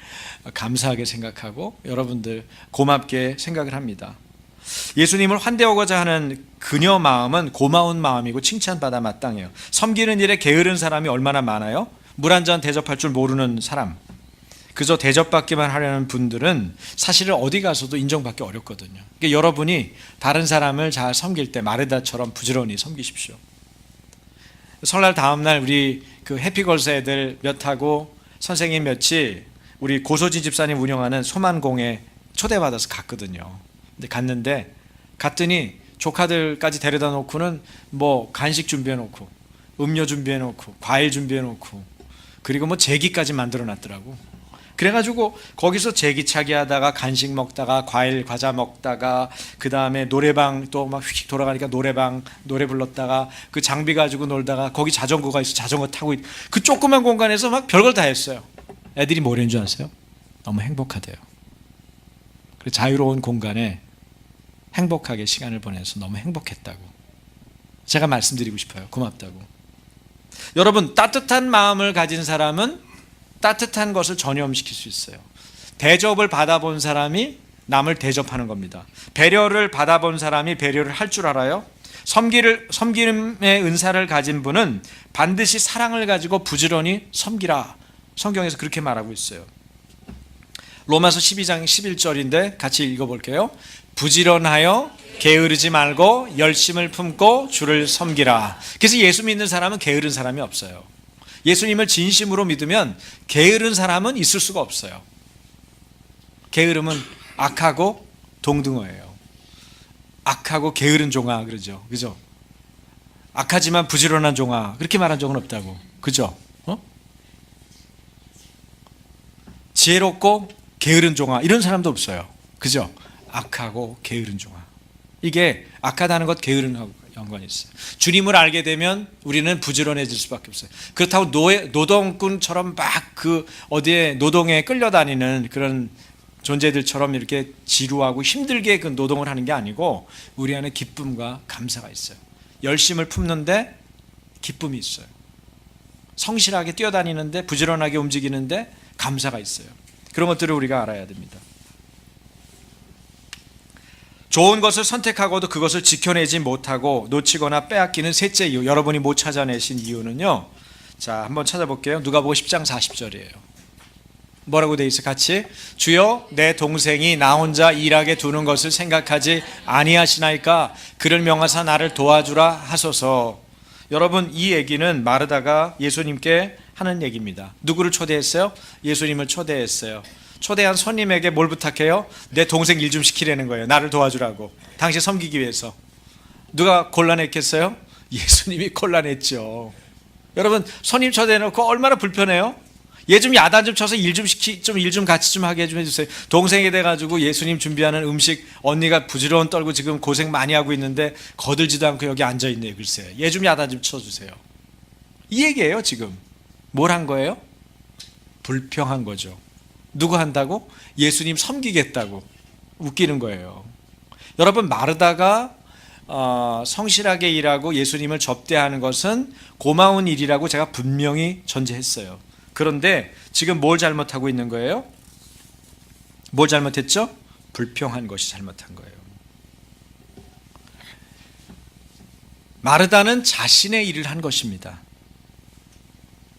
감사하게 생각하고 여러분들 고맙게 생각을 합니다. 예수님을 환대하고자 하는 그녀 마음은 고마운 마음이고 칭찬받아 마땅해요. 섬기는 일에 게으른 사람이 얼마나 많아요? 물 한 잔 대접할 줄 모르는 사람, 그저 대접받기만 하려는 분들은 사실은 어디 가서도 인정받기 어렵거든요. 그러니까 여러분이 다른 사람을 잘 섬길 때 마르다처럼 부지런히 섬기십시오. 설날 다음날 우리 그 해피걸스 애들 몇하고 선생님 몇이 우리 고소진 집사님 운영하는 소만공에 초대받아서 갔거든요. 근데 갔더니 조카들까지 데려다 놓고는 뭐 간식 준비해 놓고 음료 준비해 놓고 과일 준비해 놓고 그리고 뭐 제기까지 만들어 놨더라고. 그래가지고 거기서 제기차기 하다가 간식 먹다가 과일 과자 먹다가 그 다음에 노래방 또 막 휙 돌아가니까 노래방 노래 불렀다가 그 장비 가지고 놀다가 거기 자전거가 있어 자전거 타고 그 조그만 공간에서 막 별걸 다 했어요. 애들이 뭐라는 줄 아세요? 너무 행복하대요. 그 자유로운 공간에 행복하게 시간을 보내서 너무 행복했다고. 제가 말씀드리고 싶어요. 고맙다고. 여러분, 따뜻한 마음을 가진 사람은 따뜻한 것을 전염시킬 수 있어요. 대접을 받아본 사람이 남을 대접하는 겁니다. 배려를 받아본 사람이 배려를 할 줄 알아요. 섬김의 은사를 가진 분은 반드시 사랑을 가지고 부지런히 섬기라. 성경에서 그렇게 말하고 있어요. 로마서 12장 11절인데 같이 읽어볼게요. 부지런하여 게으르지 말고 열심을 품고 주를 섬기라. 그래서 예수 믿는 사람은 게으른 사람이 없어요. 예수님을 진심으로 믿으면 게으른 사람은 있을 수가 없어요. 게으름은 악하고 동등어예요. 악하고 게으른 종아, 그러죠. 그죠? 악하지만 부지런한 종아, 그렇게 말한 적은 없다고. 그죠? 지혜롭고 게으른 종아, 이런 사람도 없어요. 그죠? 악하고 게으른 종아. 이게 악하다는 것, 게으른 하고 연관이 있어요. 주님을 알게 되면 우리는 부지런해질 수밖에 없어요. 그렇다고 노동꾼처럼 막 어디에 노동에 끌려다니는 그런 존재들처럼 이렇게 지루하고 힘들게 그 노동을 하는 게 아니고 우리 안에 기쁨과 감사가 있어요. 열심을 품는데 기쁨이 있어요. 성실하게 뛰어다니는데, 부지런하게 움직이는데 감사가 있어요. 그런 것들을 우리가 알아야 됩니다. 좋은 것을 선택하고도 그것을 지켜내지 못하고 놓치거나 빼앗기는 셋째 이유, 여러분이 못 찾아내신 이유는요. 자, 한번 찾아볼게요. 누가복음 10장 40절이에요. 뭐라고 돼 있어? 같이. 주여, 내 동생이 나 혼자 일하게 두는 것을 생각하지 아니하시나이까? 그를 명하사 나를 도와주라 하소서. 여러분, 이 얘기는 마르다가 예수님께 하는 얘기입니다. 누구를 초대했어요? 예수님을 초대했어요. 초대한 손님에게 뭘 부탁해요? 내 동생 일 좀 시키라는 거예요. 나를 도와주라고. 당신 섬기기 위해서. 누가 곤란했겠어요? 예수님이 곤란했죠. 여러분, 손님 초대해놓고 얼마나 불편해요? 얘 좀 야단 좀 쳐서 일 좀 같이 좀 하게 좀 해주세요. 동생이 돼가지고 예수님 준비하는 음식, 언니가 부지런 떨고 지금 고생 많이 하고 있는데 거들지도 않고 여기 앉아있네요. 글쎄, 얘 좀 야단 좀 쳐주세요. 이 얘기예요. 지금 뭘 한 거예요? 불평한 거죠. 누구 한다고? 예수님 섬기겠다고. 웃기는 거예요. 여러분, 마르다가 성실하게 일하고 예수님을 접대하는 것은 고마운 일이라고 제가 분명히 전제했어요. 그런데 지금 뭘 잘못하고 있는 거예요? 뭘 잘못했죠? 불평한 것이 잘못한 거예요. 마르다는 자신의 일을 한 것입니다.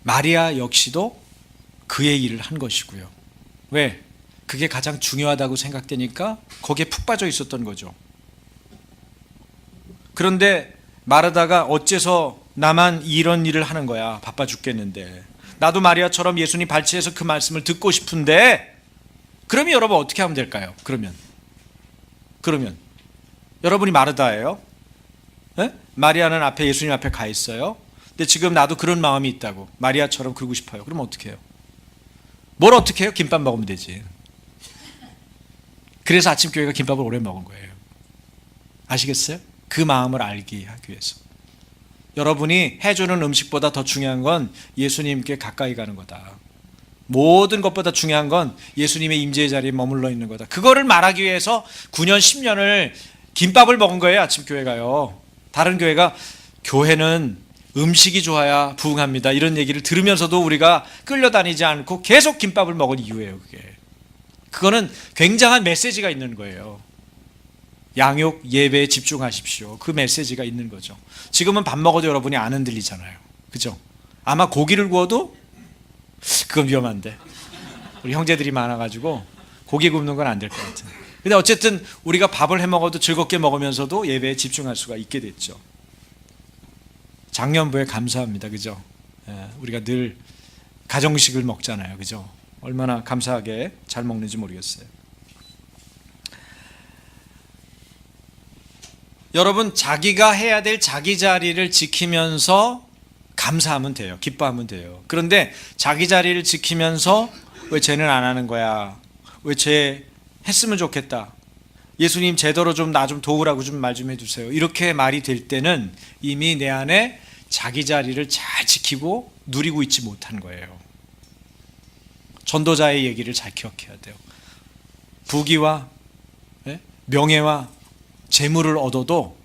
마리아 역시도 그의 일을 한 것이고요. 왜? 그게 가장 중요하다고 생각되니까 거기에 푹 빠져 있었던 거죠. 그런데 마르다가 어째서 나만 이런 일을 하는 거야? 바빠 죽겠는데. 나도 마리아처럼 예수님 발치해서 그 말씀을 듣고 싶은데. 그러면 여러분 어떻게 하면 될까요? 그러면 여러분이 마르다예요. 네? 마리아는 앞에, 예수님 앞에 가 있어요. 근데 지금 나도 그런 마음이 있다고. 마리아처럼 그러고 싶어요. 그럼 어떻게 해요? 뭘 어떻게 해요? 김밥 먹으면 되지. 그래서 아침 교회가 김밥을 오래 먹은 거예요. 아시겠어요? 그 마음을 알게 하기 위해서. 여러분이 해주는 음식보다 더 중요한 건 예수님께 가까이 가는 거다. 모든 것보다 중요한 건 예수님의 임재의 자리에 머물러 있는 거다. 그거를 말하기 위해서 9년 10년을 김밥을 먹은 거예요. 아침 교회가요. 다른 교회가 교회는 음식이 좋아야 부흥합니다, 이런 얘기를 들으면서도 우리가 끌려다니지 않고 계속 김밥을 먹은 이유예요. 그거는 굉장한 메시지가 있는 거예요. 양육 예배에 집중하십시오. 그 메시지가 있는 거죠. 지금은 밥 먹어도 여러분이 안 흔들리잖아요. 그죠? 아마 고기를 구워도 그건 위험한데, 우리 형제들이 많아가지고 고기 굽는 건 안 될 것 같은. 근데 어쨌든 우리가 밥을 해 먹어도 즐겁게 먹으면서도 예배에 집중할 수가 있게 됐죠. 작년부에 감사합니다. 그죠? 우리가 늘 가정식을 먹잖아요. 그죠? 얼마나 감사하게 잘 먹는지 모르겠어요. 여러분, 자기가 해야 될 자기 자리를 지키면서 감사하면 돼요. 기뻐하면 돼요. 그런데 자기 자리를 지키면서 왜 쟤는 안 하는 거야? 왜 쟤 했으면 좋겠다. 예수님 제대로 좀 나 좀 도우라고 좀 말 좀 해주세요. 이렇게 말이 될 때는 이미 내 안에 자기 자리를 잘 지키고 누리고 있지 못한 거예요. 전도자의 얘기를 잘 기억해야 돼요. 부귀와 명예와 재물을 얻어도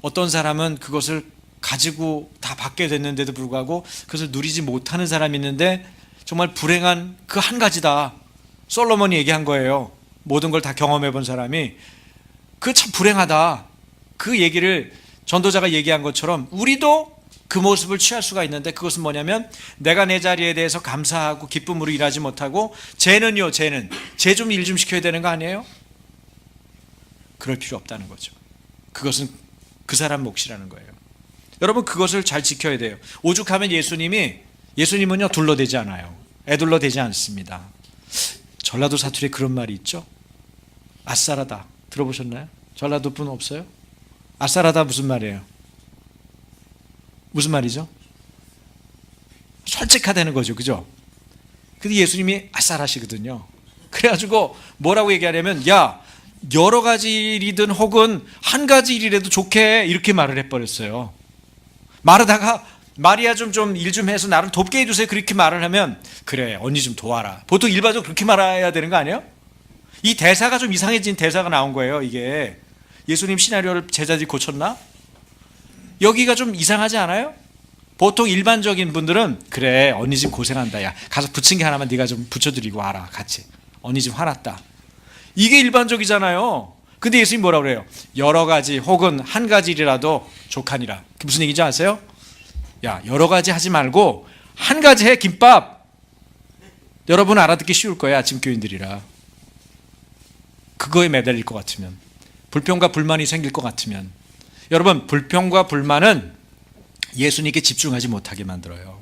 어떤 사람은 그것을 가지고 다 받게 됐는데도 불구하고 그것을 누리지 못하는 사람이 있는데 정말 불행한 그 한 가지다. 솔로몬이 얘기한 거예요. 모든 걸 다 경험해 본 사람이 그 참 불행하다. 그 얘기를 전도자가 얘기한 것처럼 우리도 그 모습을 취할 수가 있는데 그것은 뭐냐면 내가 내 자리에 대해서 감사하고 기쁨으로 일하지 못하고 쟤는요, 쟤는 쟤 좀 일 좀 시켜야 되는 거 아니에요? 그럴 필요 없다는 거죠. 그것은 그 사람 몫이라는 거예요. 여러분 그것을 잘 지켜야 돼요. 오죽하면 예수님은요 둘러대지 않아요. 애둘러대지 않습니다. 전라도 사투리에 그런 말이 있죠. 아싸라다 들어보셨나요? 전라도 분 없어요? 아싸라다 무슨 말이에요? 무슨 말이죠? 솔직하다는 거죠. 그죠? 근데 예수님이 아싸라시거든요. 그래가지고 뭐라고 얘기하냐면 야 여러 가지 일이든 혹은 한 가지 일이라도 좋게 이렇게 말을 해버렸어요. 말하다가 마리아 좀 일 좀 해서 나를 돕게 해주세요 그렇게 말을 하면 그래 언니 좀 도와라. 보통 일반적으로 그렇게 말해야 되는 거 아니에요? 이 대사가 좀 이상해진 대사가 나온 거예요. 이게 예수님 시나리오를 제자들이 고쳤나? 여기가 좀 이상하지 않아요? 보통 일반적인 분들은 그래 언니 지금 고생한다. 야 가서 부침개 하나만 네가 좀 부쳐드리고 와라 같이. 언니 지금 화났다. 이게 일반적이잖아요. 근데 예수님 뭐라고 그래요? 여러 가지 혹은 한 가지 일이라도 족하니라. 그게 무슨 얘기인지 아세요? 야 여러 가지 하지 말고 한 가지 해. 김밥. 여러분 알아듣기 쉬울 거야 아침 교인들이라. 그거에 매달릴 것 같으면 불평과 불만이 생길 것 같으면 여러분 불평과 불만은 예수님께 집중하지 못하게 만들어요.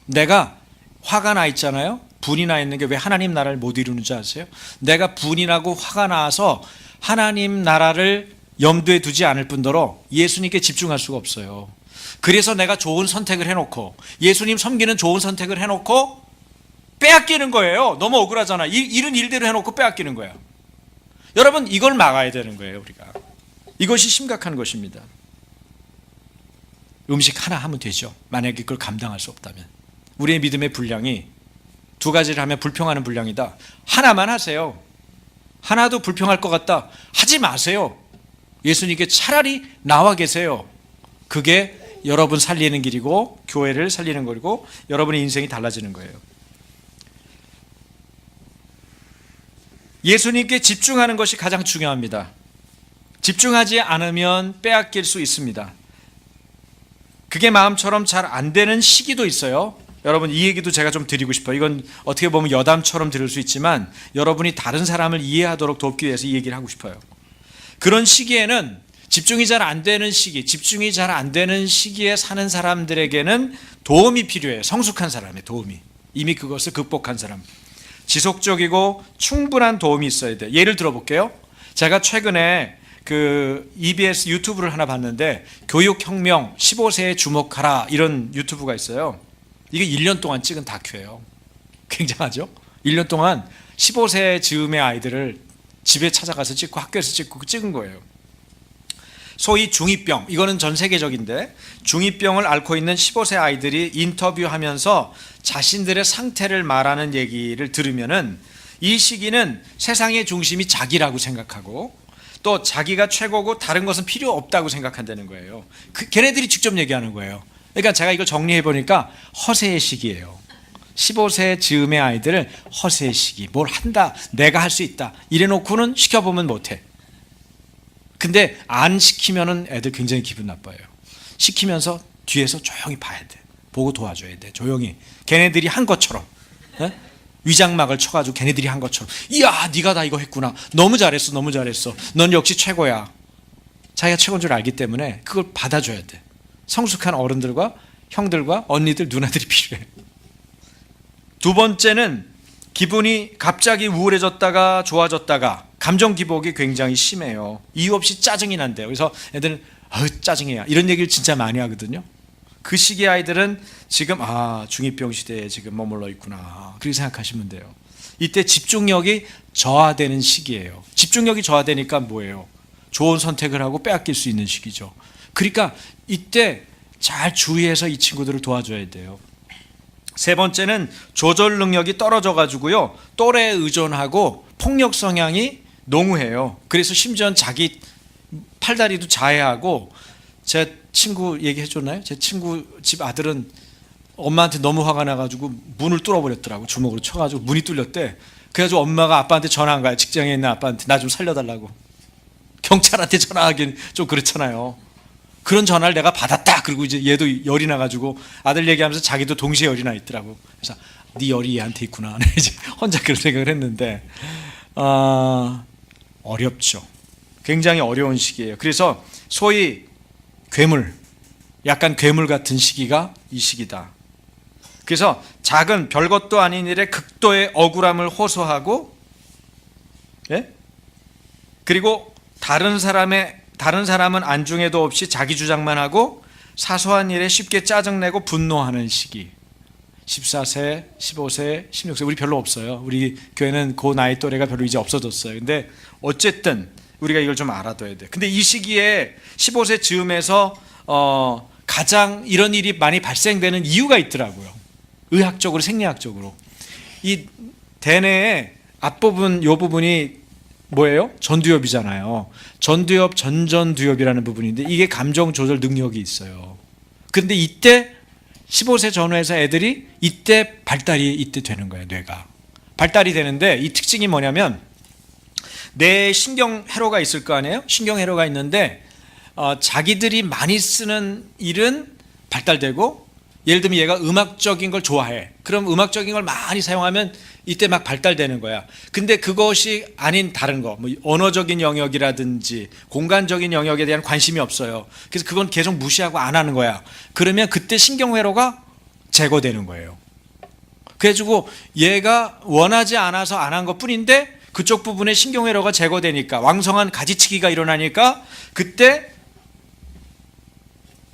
내가 화가 나 있잖아요. 분이 나 있는 게 왜 하나님 나라를 못 이루는지 아세요? 내가 분이 나고 화가 나서 하나님 나라를 염두에 두지 않을 뿐더러 예수님께 집중할 수가 없어요. 그래서 내가 좋은 선택을 해놓고 예수님 섬기는 좋은 선택을 해놓고 빼앗기는 거예요. 너무 억울하잖아. 일은 일대로 해놓고 빼앗기는 거야. 여러분 이걸 막아야 되는 거예요. 우리가 이것이 심각한 것입니다. 음식 하나 하면 되죠. 만약에 그걸 감당할 수 없다면 우리의 믿음의 분량이 두 가지를 하면 불평하는 분량이다. 하나만 하세요. 하나도 불평할 것 같다. 하지 마세요. 예수님께 차라리 나와 계세요. 그게 여러분 살리는 길이고 교회를 살리는 거고 여러분의 인생이 달라지는 거예요. 예수님께 집중하는 것이 가장 중요합니다. 집중하지 않으면 빼앗길 수 있습니다. 그게 마음처럼 잘 안 되는 시기도 있어요. 여러분 이 얘기도 제가 좀 드리고 싶어요. 이건 어떻게 보면 여담처럼 들을 수 있지만 여러분이 다른 사람을 이해하도록 돕기 위해서 이 얘기를 하고 싶어요. 그런 시기에는 집중이 잘 안 되는 시기, 집중이 잘 안 되는 시기에 사는 사람들에게는 도움이 필요해요. 성숙한 사람의 도움이. 이미 그것을 극복한 사람. 지속적이고 충분한 도움이 있어야 돼요. 예를 들어볼게요. 제가 최근에 그 EBS 유튜브를 하나 봤는데 교육혁명 15세에 주목하라 이런 유튜브가 있어요. 이게 1년 동안 찍은 다큐예요. 굉장하죠? 1년 동안 15세 즈음의 아이들을 집에 찾아가서 찍고 학교에서 찍고 찍은 거예요. 소위 중2병, 이거는 전 세계적인데 중2병을 앓고 있는 15세 아이들이 인터뷰하면서 자신들의 상태를 말하는 얘기를 들으면은 이 시기는 세상의 중심이 자기라고 생각하고 또 자기가 최고고 다른 것은 필요 없다고 생각한다는 거예요. 걔네들이 직접 얘기하는 거예요. 그러니까 제가 이걸 정리해 보니까 허세의 시기예요. 15세 즈음의 아이들을 허세의 시기, 뭘 한다, 내가 할 수 있다 이래놓고는 시켜보면 못해. 근데 안 시키면은 애들 굉장히 기분 나빠요. 시키면서 뒤에서 조용히 봐야 돼. 보고 도와줘야 돼. 조용히. 걔네들이 한 것처럼. 네? 위장막을 쳐가지고 걔네들이 한 것처럼. 이야, 네가 다 이거 했구나. 너무 잘했어, 너무 잘했어. 넌 역시 최고야. 자기가 최고인 줄 알기 때문에 그걸 받아줘야 돼. 성숙한 어른들과 형들과 언니들, 누나들이 필요해. 두 번째는 기분이 갑자기 우울해졌다가 좋아졌다가 감정 기복이 굉장히 심해요. 이유 없이 짜증이 난대요. 그래서 애들은 짜증이야 이런 얘기를 진짜 많이 하거든요. 그 시기 아이들은 지금 중2병 시대에 지금 머물러 있구나 그렇게 생각하시면 돼요. 이때 집중력이 저하되는 시기예요. 집중력이 저하되니까 뭐예요? 좋은 선택을 하고 빼앗길 수 있는 시기죠. 그러니까 이때 잘 주의해서 이 친구들을 도와줘야 돼요. 세 번째는 조절 능력이 떨어져 가지고요. 또래에 의존하고 폭력 성향이 농후해요. 그래서 심지어 자기 팔다리도 자해하고 제 친구 얘기해 줬나요? 제 친구 집 아들은 엄마한테 너무 화가 나가지고 문을 뚫어버렸더라고. 주먹으로 쳐가지고 문이 뚫렸대. 그래가지고 엄마가 아빠한테 전화한 거야. 직장에 있는 아빠한테 나 좀 살려달라고. 경찰한테 전화하긴 좀 그렇잖아요. 그런 전화를 내가 받았다. 그리고 이제 얘도 열이 나가지고 아들 얘기하면서 자기도 동시에 열이 나 있더라고. 그래서 네 열이 얘한테 있구나. 이제 혼자 그런 생각을 했는데 어렵죠. 굉장히 어려운 시기예요. 그래서 소위 괴물, 약간 괴물 같은 시기가 이 시기다. 그래서 작은 별것도 아닌 일에 극도의 억울함을 호소하고, 예? 그리고 다른 사람은 안중에도 없이 자기 주장만 하고 사소한 일에 쉽게 짜증내고 분노하는 시기. 14세, 15세, 16세 우리 별로 없어요. 우리 교회는 그 나이 또래가 별로 이제 없어졌어요. 근데 어쨌든 우리가 이걸 좀 알아둬야 돼. 근데 이 시기에 15세 즈음에서 가장 이런 일이 많이 발생되는 이유가 있더라고요. 의학적으로, 생리학적으로. 이 대뇌의 앞부분, 요 부분이 뭐예요? 전두엽이잖아요. 전두엽, 전전두엽이라는 부분인데 이게 감정 조절 능력이 있어요. 근데 이때 15세 전후에서 애들이 이때 발달이 이때 되는 거예요. 뇌가 발달이 되는데 이 특징이 뭐냐면 뇌에 신경회로가 있을 거 아니에요? 신경회로가 있는데 자기들이 많이 쓰는 일은 발달되고, 예를 들면 얘가 음악적인 걸 좋아해. 그럼 음악적인 걸 많이 사용하면 이때 막 발달되는 거야. 근데 그것이 아닌 다른 거, 뭐 언어적인 영역이라든지 공간적인 영역에 대한 관심이 없어요. 그래서 그건 계속 무시하고 안 하는 거야. 그러면 그때 신경회로가 제거되는 거예요. 그래가지고 얘가 원하지 않아서 안 한 것 뿐인데 그쪽 부분에 신경회로가 제거되니까 왕성한 가지치기가 일어나니까 그때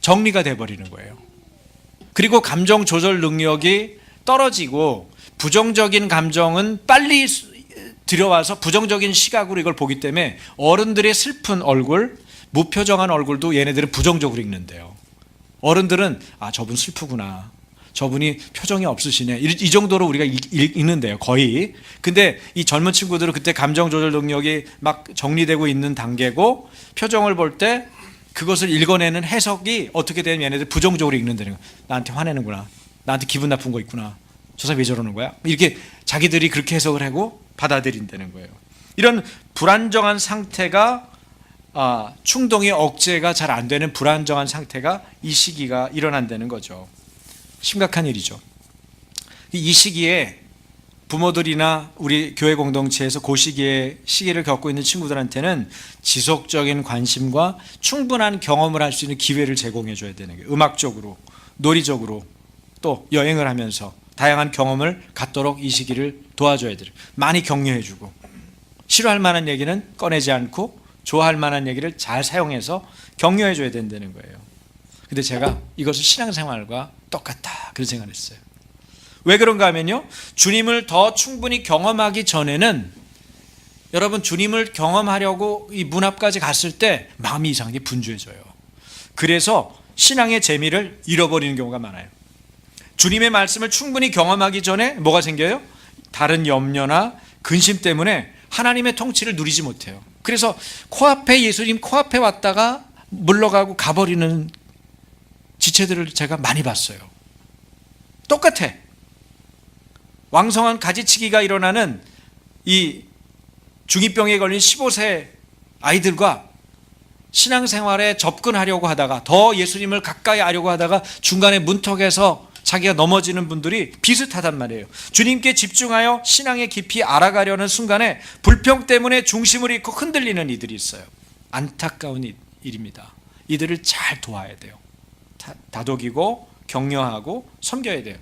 정리가 돼버리는 거예요. 그리고 감정 조절 능력이 떨어지고 부정적인 감정은 빨리 들여와서 부정적인 시각으로 이걸 보기 때문에 어른들의 슬픈 얼굴, 무표정한 얼굴도 얘네들은 부정적으로 읽는데요. 어른들은 저분 슬프구나, 저분이 표정이 없으시네, 이 정도로 우리가 읽는데요, 거의. 근데 이 젊은 친구들은 그때 감정 조절 능력이 막 정리되고 있는 단계고, 표정을 볼 때 그것을 읽어내는 해석이 어떻게 되면 얘네들 부정적으로 읽는다는 거야. 나한테 화내는구나, 나한테 기분 나쁜 거 있구나, 저 사람 왜 저러는 거야? 이렇게 자기들이 그렇게 해석을 하고 받아들인다는 거예요. 이런 불안정한 상태가 충동이 억제가 잘 안 되는 불안정한 상태가 이 시기가 일어난다는 거죠. 심각한 일이죠. 이 시기에 부모들이나 우리 교회 공동체에서 그 시기를 겪고 있는 친구들한테는 지속적인 관심과 충분한 경험을 할 수 있는 기회를 제공해 줘야 되는 거예요. 음악적으로, 놀이적으로, 또 여행을 하면서 다양한 경험을 갖도록 이 시기를 도와줘야 돼요. 많이 격려해 주고, 싫어할 만한 얘기는 꺼내지 않고 좋아할 만한 얘기를 잘 사용해서 격려해 줘야 된다는 거예요. 근데 제가 이것을 신앙생활과 똑같다 그런 생각을 했어요. 왜 그런가 하면요, 주님을 더 충분히 경험하기 전에는, 여러분 주님을 경험하려고 이 문 앞까지 갔을 때 마음이 이상하게 분주해져요. 그래서 신앙의 재미를 잃어버리는 경우가 많아요. 주님의 말씀을 충분히 경험하기 전에 뭐가 생겨요? 다른 염려나 근심 때문에 하나님의 통치를 누리지 못해요. 그래서 코앞에 예수님 코앞에 왔다가 물러가고 가버리는 지체들을 제가 많이 봤어요. 똑같아. 왕성한 가지치기가 일어나는 이 중2병에 걸린 15세 아이들과 신앙생활에 접근하려고 하다가, 더 예수님을 가까이 하려고 하다가 중간에 문턱에서 자기가 넘어지는 분들이 비슷하단 말이에요. 주님께 집중하여 신앙의 깊이 알아가려는 순간에 불평 때문에 중심을 잃고 흔들리는 이들이 있어요. 안타까운 일입니다. 이들을 잘 도와야 돼요. 다독이고 격려하고 섬겨야 돼요.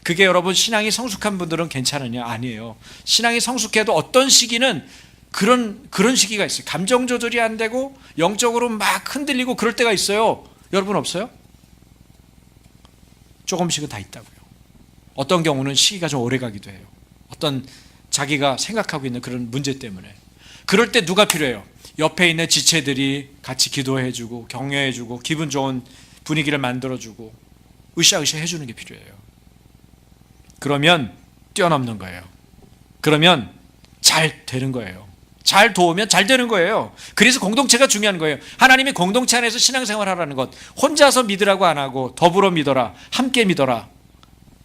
그게 여러분 신앙이 성숙한 분들은 괜찮으냐? 아니에요. 신앙이 성숙해도 어떤 시기는 그런 시기가 있어요. 감정 조절이 안 되고 영적으로 막 흔들리고 그럴 때가 있어요. 여러분 없어요? 조금씩은 다 있다고요. 어떤 경우는 시기가 좀 오래 가기도 해요. 어떤 자기가 생각하고 있는 그런 문제 때문에. 그럴 때 누가 필요해요? 옆에 있는 지체들이 같이 기도해주고 격려해주고 기분 좋은 분위기를 만들어주고 으쌰으쌰 해주는 게 필요해요. 그러면 뛰어넘는 거예요. 그러면 잘 되는 거예요. 잘 도우면 잘 되는 거예요. 그래서 공동체가 중요한 거예요. 하나님이 공동체 안에서 신앙생활 하라는 것, 혼자서 믿으라고 안 하고 더불어 믿어라, 함께 믿어라,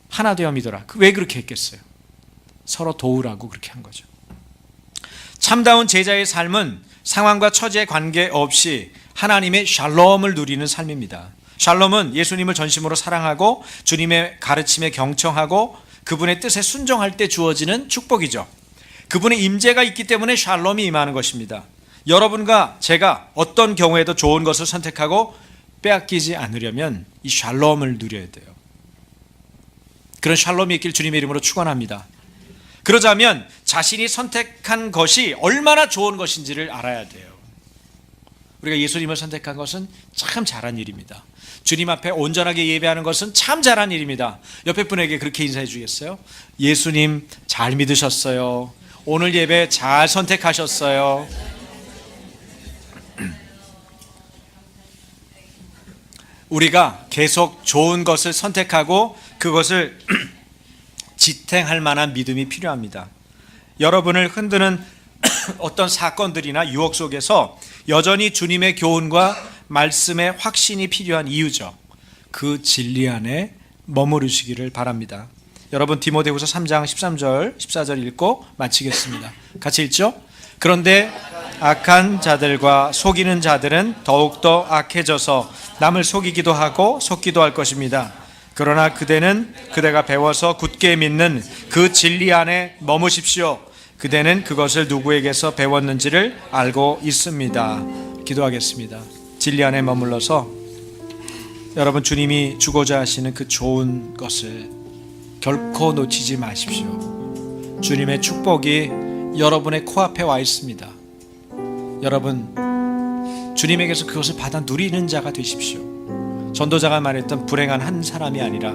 하나 되어 믿어라. 왜 그렇게 했겠어요? 서로 도우라고 그렇게 한 거죠. 참다운 제자의 삶은 상황과 처지에 관계없이 하나님의 샬롬을 누리는 삶입니다. 샬롬은 예수님을 전심으로 사랑하고 주님의 가르침에 경청하고 그분의 뜻에 순종할 때 주어지는 축복이죠. 그분의 임재가 있기 때문에 샬롬이 임하는 것입니다. 여러분과 제가 어떤 경우에도 좋은 것을 선택하고 빼앗기지 않으려면 이 샬롬을 누려야 돼요. 그런 샬롬이 있길 주님의 이름으로 축원합니다. 그러자면 자신이 선택한 것이 얼마나 좋은 것인지를 알아야 돼요. 우리가 예수님을 선택한 것은 참 잘한 일입니다. 주님 앞에 온전하게 예배하는 것은 참 잘한 일입니다. 옆에 분에게 그렇게 인사해 주겠어요? 예수님 잘 믿으셨어요. 오늘 예배 잘 선택하셨어요. 우리가 계속 좋은 것을 선택하고 그것을 지탱할 만한 믿음이 필요합니다. 여러분을 흔드는 어떤 사건들이나 유혹 속에서 여전히 주님의 교훈과 말씀의 확신이 필요한 이유죠. 그 진리 안에 머무르시기를 바랍니다. 여러분 디모데후서 3장 13절 14절 읽고 마치겠습니다. 같이 읽죠? 그런데 악한 자들과 속이는 자들은 더욱더 악해져서 남을 속이기도 하고 속기도 할 것입니다. 그러나 그대가 배워서 굳게 믿는 그 진리 안에 머무십시오. 그대는 그것을 누구에게서 배웠는지를 알고 있습니다. 기도하겠습니다. 진리 안에 머물러서 여러분 주님이 주고자 하시는 그 좋은 것을 결코 놓치지 마십시오. 주님의 축복이 여러분의 코앞에 와 있습니다. 여러분 주님에게서 그것을 받아 누리는 자가 되십시오. 전도자가 말했던 불행한 한 사람이 아니라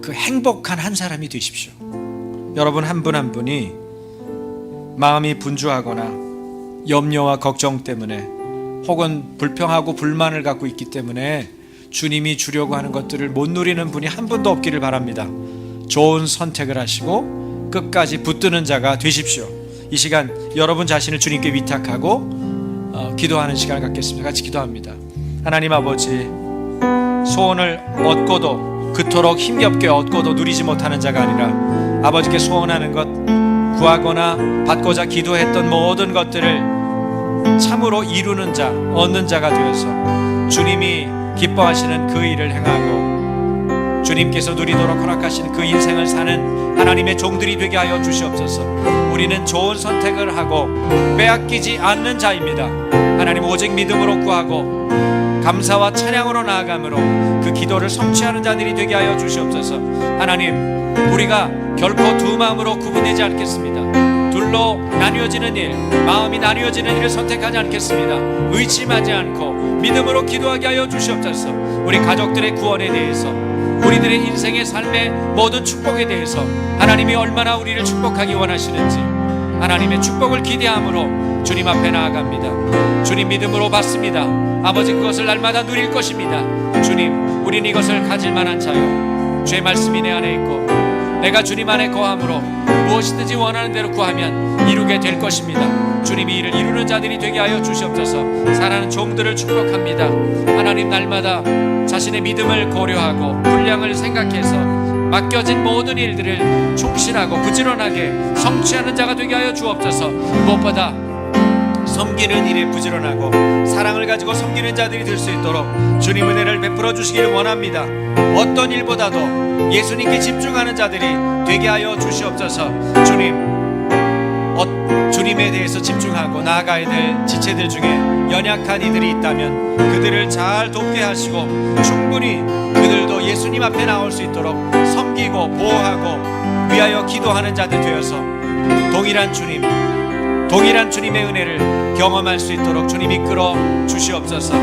그 행복한 한 사람이 되십시오. 여러분 한 분 한 분이 마음이 분주하거나 염려와 걱정 때문에 혹은 불평하고 불만을 갖고 있기 때문에 주님이 주려고 하는 것들을 못 누리는 분이 한 분도 없기를 바랍니다. 좋은 선택을 하시고 끝까지 붙드는 자가 되십시오. 이 시간 여러분 자신을 주님께 위탁하고 기도하는 시간을 갖겠습니다. 같이 기도합니다. 하나님 아버지, 소원을 얻고도 그토록 힘겹게 얻고도 누리지 못하는 자가 아니라 아버지께 소원하는 것, 구하거나 받고자 기도했던 모든 것들을 참으로 이루는 자, 얻는 자가 되어서 주님이 기뻐하시는 그 일을 행하고 주님께서 누리도록 허락하신 그 인생을 사는 하나님의 종들이 되게 하여 주시옵소서. 우리는 좋은 선택을 하고 빼앗기지 않는 자입니다. 하나님 오직 믿음으로 구하고 감사와 찬양으로 나아감으로 그 기도를 성취하는 자들이 되게 하여 주시옵소서. 하나님, 우리가 결코 두 마음으로 구분되지 않겠습니다. 둘로 나뉘어지는 일, 마음이 나뉘어지는 일을 선택하지 않겠습니다. 의심하지 않고 믿음으로 기도하게 하여 주시옵소서. 우리 가족들의 구원에 대해서, 우리들의 인생의 삶의 모든 축복에 대해서 하나님이 얼마나 우리를 축복하기 원하시는지 하나님의 축복을 기대함으로 주님 앞에 나아갑니다. 주님 믿음으로 받습니다. 아버지 그것을 날마다 누릴 것입니다. 주님, 우린 이것을 가질 만한 자요, 주의 말씀이 내 안에 있고 내가 주님 안에 거함으로 무엇이든지 원하는 대로 구하면 이루게 될 것입니다. 주님이 이를 이루는 자들이 되게 하여 주시옵소서. 사랑하는 종들을 축복합니다. 하나님 날마다 자신의 믿음을 고려하고 분량을 생각해서 맡겨진 모든 일들을 충실하고 부지런하게 성취하는 자가 되게 하여 주옵소서. 무엇보다 섬기는 일에 부지런하고 사랑을 가지고 섬기는 자들이 될 수 있도록 주님 은혜를 베풀어 주시기를 원합니다. 어떤 일보다도 예수님께 집중하는 자들이 되게 하여 주시옵소서. 주님에 대해서 집중하고 나아가야 될 지체들 중에 연약한 이들이 있다면 그들을 잘 돕게 하시고 충분히 그들도 예수님 앞에 나올 수 있도록 섬기고 보호하고 위하여 기도하는 자들 되어서 동일한 주님의 은혜를 경험할 수 있도록 주님 이끌어 주시옵소서.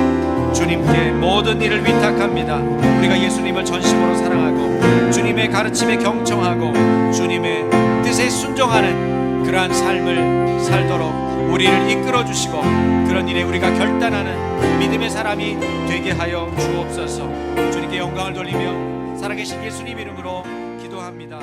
주님께 모든 일을 위탁합니다. 우리가 예수님을 전심으로 사랑하고 주님의 가르침에 경청하고 주님의 뜻에 순종하는 그러한 삶을 살도록 우리를 이끌어 주시고 그런 일에 우리가 결단하는 믿음의 사람이 되게 하여 주옵소서. 주님께 영광을 돌리며 살아계신 예수님 이름으로 기도합니다.